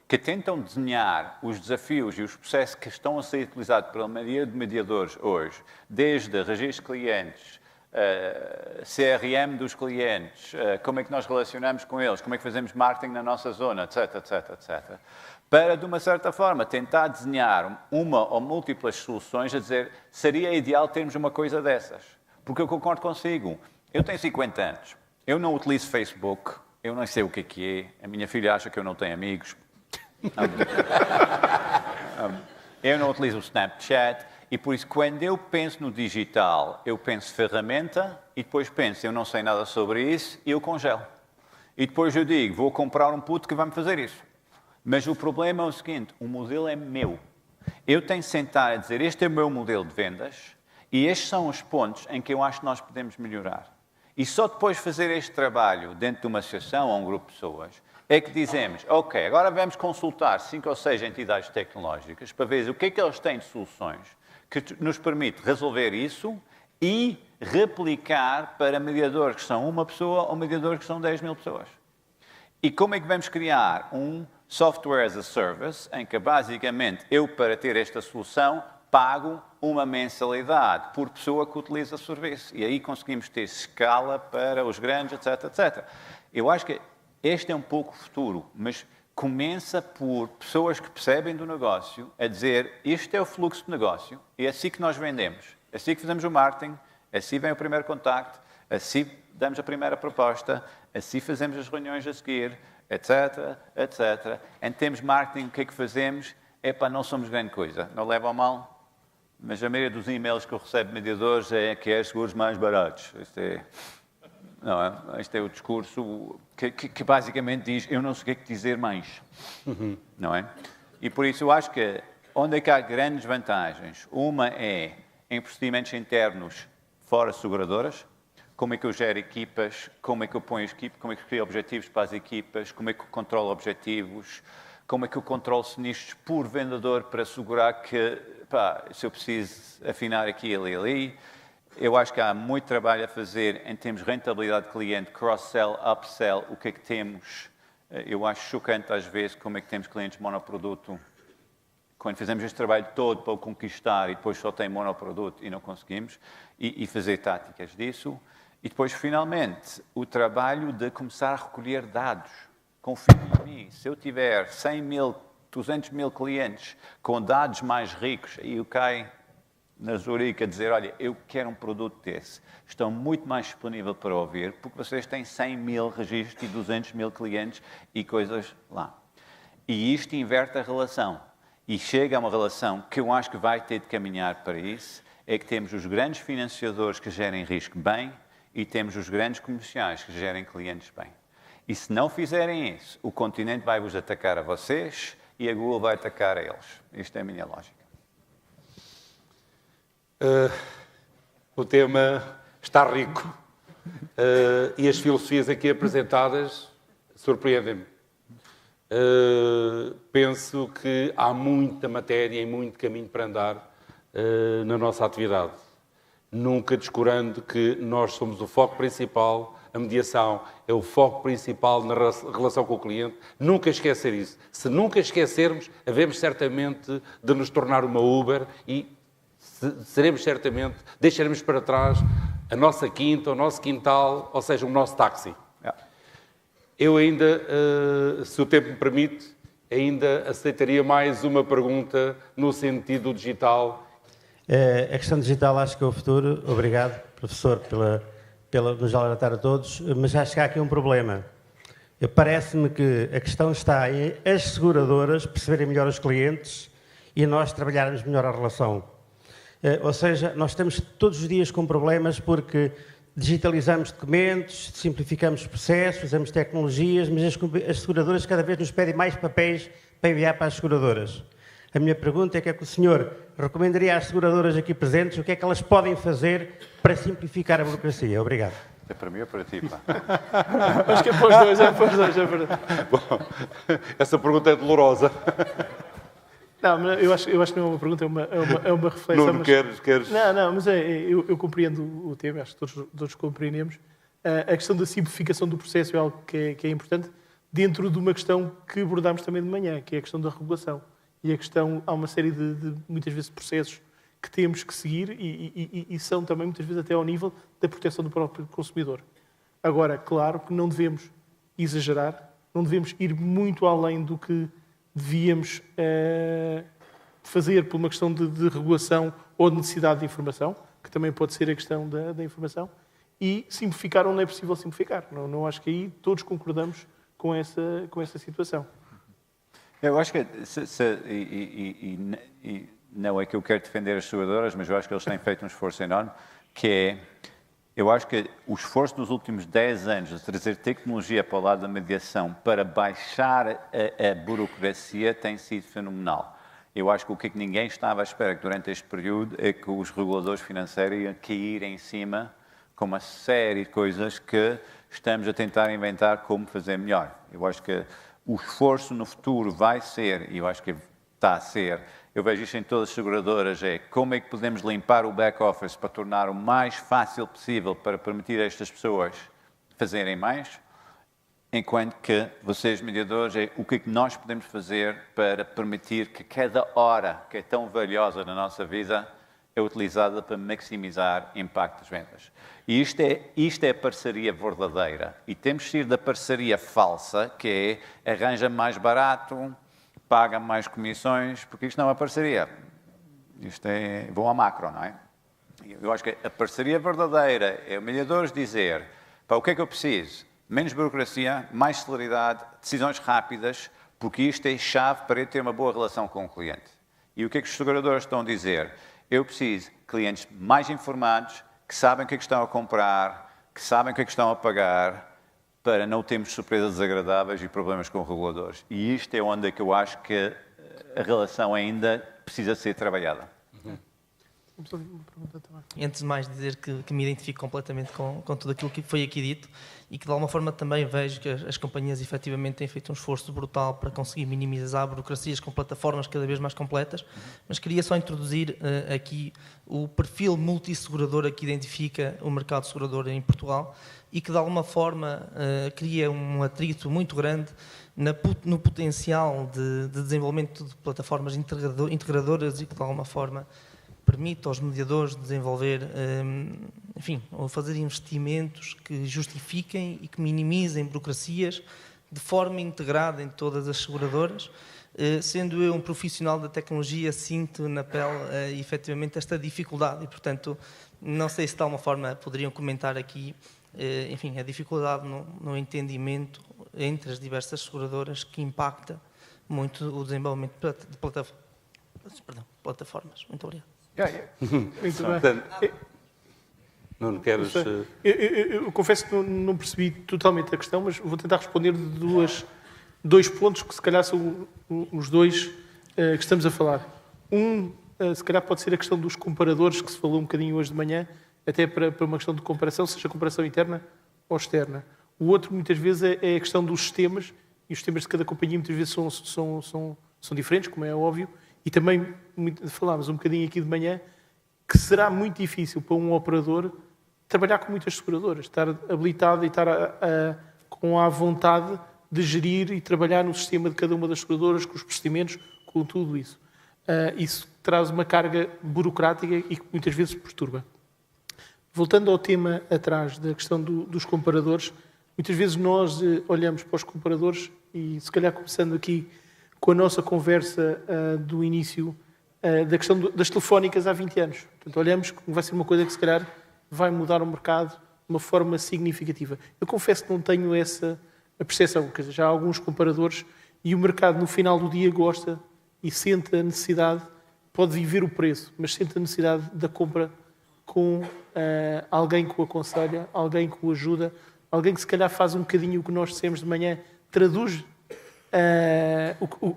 Que tentam desenhar os desafios e os processos que estão a ser utilizados pela maioria de mediadores hoje, desde registro de clientes, CRM dos clientes, como é que nós relacionamos com eles, como é que fazemos marketing na nossa zona, etc, etc, etc. Para, de uma certa forma, tentar desenhar uma ou múltiplas soluções a dizer, seria ideal termos uma coisa dessas. Porque eu concordo consigo. Eu tenho 50 anos. Eu não utilizo Facebook. Eu não sei o que é. A minha filha acha que eu não tenho amigos. Eu não utilizo o Snapchat. E por isso, quando eu penso no digital, eu penso ferramenta e depois penso, eu não sei nada sobre isso e eu congelo. E depois eu digo, vou comprar um puto que vai me fazer isso. Mas o problema é o seguinte, o modelo é meu. Eu tenho de sentar a dizer, este é o meu modelo de vendas e estes são os pontos em que eu acho que nós podemos melhorar. E só depois de fazer este trabalho dentro de uma associação ou um grupo de pessoas, é que dizemos, ok, agora vamos consultar 5 ou 6 entidades tecnológicas para ver o que é que eles têm de soluções que nos permite resolver isso e replicar para mediadores que são uma pessoa ou mediadores que são 10.000 pessoas. E como é que vamos criar um software as a service, em que basicamente eu, para ter esta solução, pago uma mensalidade por pessoa que utiliza o serviço. E aí conseguimos ter escala para os grandes, etc, etc. Eu acho que este é um pouco o futuro, mas começa por pessoas que percebem do negócio a dizer, isto é o fluxo de negócio, é assim que nós vendemos, é assim que fazemos o marketing, assim vem o primeiro contacto, assim damos a primeira proposta, assim fazemos as reuniões a seguir, etc, etc. Em termos de marketing, o que é que fazemos? Não somos grande coisa, não leva a mal, mas a maioria dos e-mails que eu recebo de mediadores é que é seguros mais baratos. Este é o discurso que basicamente diz, eu não sei o que dizer mais. Não é? E por isso eu acho que onde é que há grandes vantagens? Uma é em procedimentos internos fora seguradoras, como é que eu gero equipas, como é que eu ponho as equipas, como é que eu crio objetivos para as equipas, como é que eu controlo objetivos, como é que eu controlo sinistros por vendedor para assegurar que, se eu preciso afinar aqui e ali. Eu acho que há muito trabalho a fazer em termos de rentabilidade de cliente, cross-sell, upsell, o que é que temos. Eu acho chocante às vezes como é que temos clientes monoproduto. Quando fazemos este trabalho todo para o conquistar e depois só tem monoproduto e não conseguimos, e fazer táticas disso. E depois, finalmente, o trabalho de começar a recolher dados. Confiem em mim. Se eu tiver 100.000, 200.000 clientes com dados mais ricos, aí eu caio na Zurique a dizer, olha, eu quero um produto desse. Estão muito mais disponível para ouvir, porque vocês têm 100.000 registros e 200.000 clientes e coisas lá. E isto inverte a relação. E chega a uma relação que eu acho que vai ter de caminhar para isso, é que temos os grandes financiadores que gerem risco bem e temos os grandes comerciais que gerem clientes bem. E se não fizerem isso, o continente vai-vos atacar a vocês e a Google vai atacar a eles. Isto é a minha lógica. O tema está rico e as filosofias aqui apresentadas surpreendem-me. Penso que há muita matéria e muito caminho para andar na nossa atividade. Nunca descurando que nós somos o foco principal, a mediação é o foco principal na relação com o cliente. Nunca esquecer isso. Se nunca esquecermos, havemos certamente de nos tornar uma Uber e seremos certamente, deixaremos para trás a nossa quinta, o nosso quintal, ou seja, o nosso táxi. Eu ainda, se o tempo me permite, ainda aceitaria mais uma pergunta no sentido digital. A questão digital acho que é o futuro. Obrigado, professor, pela nos alertar a todos. Mas acho que há aqui um problema. Parece-me que a questão está em as seguradoras perceberem melhor os clientes e nós trabalharmos melhor a relação. Ou seja, nós estamos todos os dias com problemas porque digitalizamos documentos, simplificamos processos, usamos tecnologias, mas as seguradoras cada vez nos pedem mais papéis para enviar para as seguradoras. A minha pergunta é: o que é que o senhor recomendaria às seguradoras aqui presentes, o que é que elas podem fazer para simplificar a burocracia? Obrigado. É para mim ou para ti, pá? Acho que é para os dois, é verdade. Bom, essa pergunta é dolorosa. Não, mas eu acho que não é uma pergunta, é uma reflexão. Não queres... Não, mas eu compreendo o tema, acho que todos compreendemos. A questão da simplificação do processo é algo que é importante, dentro de uma questão que abordámos também de manhã, que é a questão da regulação. E há uma série de muitas vezes, processos que temos que seguir e são também, muitas vezes, até ao nível da proteção do próprio consumidor. Agora, claro que não devemos exagerar, não devemos ir muito além do que devíamos fazer por uma questão de regulação ou de necessidade de informação, que também pode ser a questão da informação, e simplificar onde é possível simplificar. Não acho que aí todos concordamos com essa situação. Eu acho que, não é que eu quero defender as seguradoras, mas eu acho que eles têm feito um esforço enorme, que é, eu acho que o esforço dos últimos 10 anos de trazer tecnologia para o lado da mediação para baixar a burocracia tem sido fenomenal. Eu acho que o que ninguém estava à espera que durante este período é que os reguladores financeiros iam cair em cima com uma série de coisas que estamos a tentar inventar como fazer melhor. Eu acho que o esforço no futuro vai ser, e eu acho que está a ser, eu vejo isto em todas as seguradoras, é como é que podemos limpar o back-office para tornar o mais fácil possível para permitir a estas pessoas fazerem mais, enquanto que vocês, mediadores, é o que é que nós podemos fazer para permitir que cada hora que é tão valiosa na nossa vida é utilizada para maximizar o impacto das vendas. E isto é a parceria verdadeira. E temos de ir da parceria falsa, que é arranja mais barato, paga mais comissões, porque isto não é uma parceria. Isto é bom a macro, não é? Eu acho que a parceria verdadeira é o mediador dizer, pá, o que é que eu preciso? Menos burocracia, mais celeridade, decisões rápidas, porque isto é chave para eu ter uma boa relação com o cliente. E o que é que os seguradores estão a dizer? Eu preciso de clientes mais informados, que sabem o que é que estão a comprar, que sabem o que é que estão a pagar, para não termos surpresas desagradáveis e problemas com reguladores. E isto é onde é que eu acho que a relação ainda precisa ser trabalhada. Antes de mais dizer que me identifico completamente com tudo aquilo que foi aqui dito e que de alguma forma também vejo que as companhias efetivamente têm feito um esforço brutal para conseguir minimizar burocracias com plataformas cada vez mais completas, mas queria só introduzir aqui o perfil multissegurador que identifica o mercado segurador em Portugal e que de alguma forma cria um atrito muito grande no potencial de desenvolvimento de plataformas integradoras e que de alguma forma permite aos mediadores desenvolver, enfim, ou fazer investimentos que justifiquem e que minimizem burocracias de forma integrada em todas as seguradoras. Sendo eu um profissional da tecnologia, sinto na pele efetivamente esta dificuldade e, portanto, não sei se de alguma forma poderiam comentar aqui, enfim, a dificuldade no entendimento entre as diversas seguradoras que impacta muito o desenvolvimento de plataformas. Muito obrigado. Muito bem. Não queres... Eu confesso que não percebi totalmente a questão, mas vou tentar responder de dois pontos que se calhar são os dois que estamos a falar. Se calhar pode ser a questão dos comparadores, que se falou um bocadinho hoje de manhã, até para uma questão de comparação, seja comparação interna ou externa. O outro, muitas vezes, é a questão dos sistemas, e os sistemas de cada companhia muitas vezes são diferentes, como é óbvio, e também falámos um bocadinho aqui de manhã que será muito difícil para um operador trabalhar com muitas seguradoras, estar habilitado e estar com a vontade de gerir e trabalhar no sistema de cada uma das seguradoras, com os procedimentos, com tudo isso. Isso traz uma carga burocrática e que muitas vezes perturba. Voltando ao tema atrás da questão dos comparadores, muitas vezes nós olhamos para os comparadores e, se calhar começando aqui com a nossa conversa do início da questão das telefónicas há 20 anos. Portanto, olhamos que vai ser uma coisa que, se calhar, vai mudar o mercado de uma forma significativa. Eu confesso que não tenho essa a percepção, quer dizer, já há alguns comparadores e o mercado no final do dia gosta e sente a necessidade, pode viver o preço, mas sente a necessidade da compra com alguém que o aconselha, alguém que o ajuda, alguém que se calhar faz um bocadinho o que nós dissemos de manhã, traduz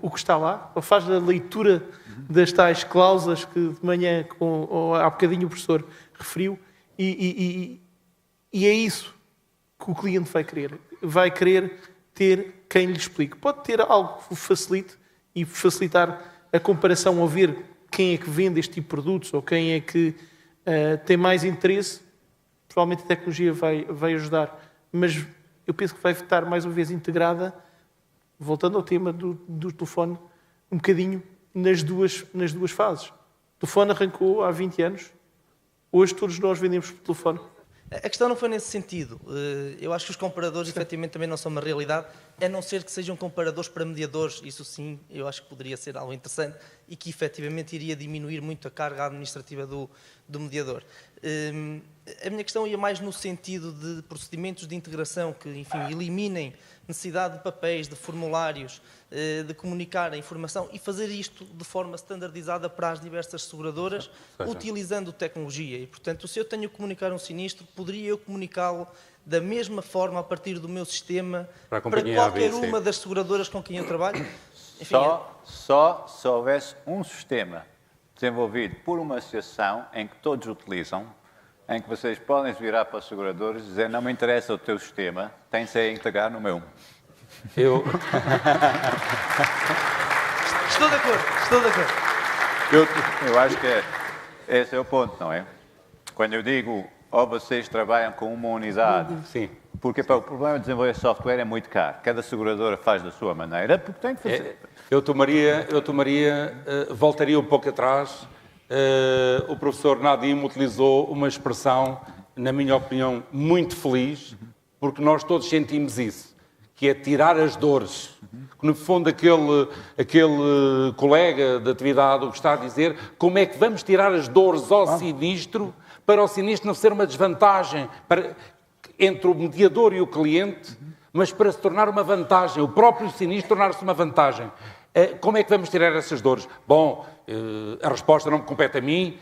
o que está lá, ou faz a leitura das tais cláusulas que de manhã, ou há bocadinho o professor referiu, e é isso que o cliente vai querer. Vai querer ter quem lhe explique. Pode ter algo que o facilite e facilitar a comparação ao ver quem é que vende este tipo de produtos ou quem é que tem mais interesse. Provavelmente a tecnologia vai ajudar, mas eu penso que vai estar mais uma vez integrada, voltando ao tema do telefone, um bocadinho nas duas fases. O telefone arrancou há 20 anos, hoje todos nós vendemos por telefone. A questão não foi nesse sentido. Eu acho que os comparadores, efetivamente, também não são uma realidade, a não ser que sejam comparadores para mediadores. Isso sim, eu acho que poderia ser algo interessante e que, efetivamente, iria diminuir muito a carga administrativa do mediador. A minha questão ia mais no sentido de procedimentos de integração que, enfim, eliminem necessidade de papéis, de formulários, de comunicar a informação e fazer isto de forma standardizada para as diversas seguradoras, utilizando tecnologia. E, portanto, se eu tenho que comunicar um sinistro, poderia eu comunicá-lo da mesma forma a partir do meu sistema para qualquer uma das seguradoras com quem eu trabalho? Enfim, só se houvesse um sistema desenvolvido por uma associação em que todos utilizam, em que vocês podem virar para os seguradores e dizer não me interessa o teu sistema, tem-se a integrar no meu. Estou de acordo. Eu acho que esse é o ponto, não é? Quando eu digo, vocês trabalham com uma unidade, sim. Porque o problema de desenvolver software é muito caro. Cada seguradora faz da sua maneira, porque tem que fazer. Voltaria um pouco atrás. O professor Nadim utilizou uma expressão, na minha opinião, muito feliz, porque nós todos sentimos isso, que é tirar as dores. Que, no fundo, aquele colega de atividade o que está a dizer, como é que vamos tirar as dores ao sinistro, para o sinistro não ser uma desvantagem entre o mediador e o cliente, mas para se tornar uma vantagem, o próprio sinistro tornar-se uma vantagem. Como é que vamos tirar essas dores? Bom, a resposta não me compete a mim,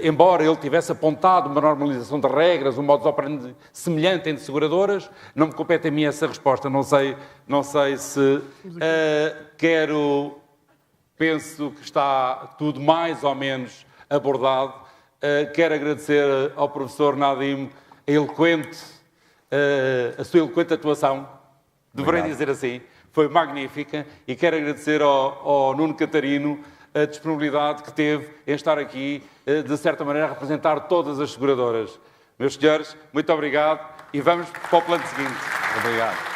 embora ele tivesse apontado uma normalização de regras, um modus operandi semelhante entre seguradoras, não me compete a mim essa resposta. Não sei se penso que está tudo mais ou menos abordado. Quero agradecer ao professor Nadim a sua eloquente atuação, deverei dizer assim, foi magnífica, e quero agradecer ao Nuno Catarino a disponibilidade que teve em estar aqui, de certa maneira, a representar todas as seguradoras. Meus senhores, muito obrigado e vamos para o plano seguinte. Obrigado.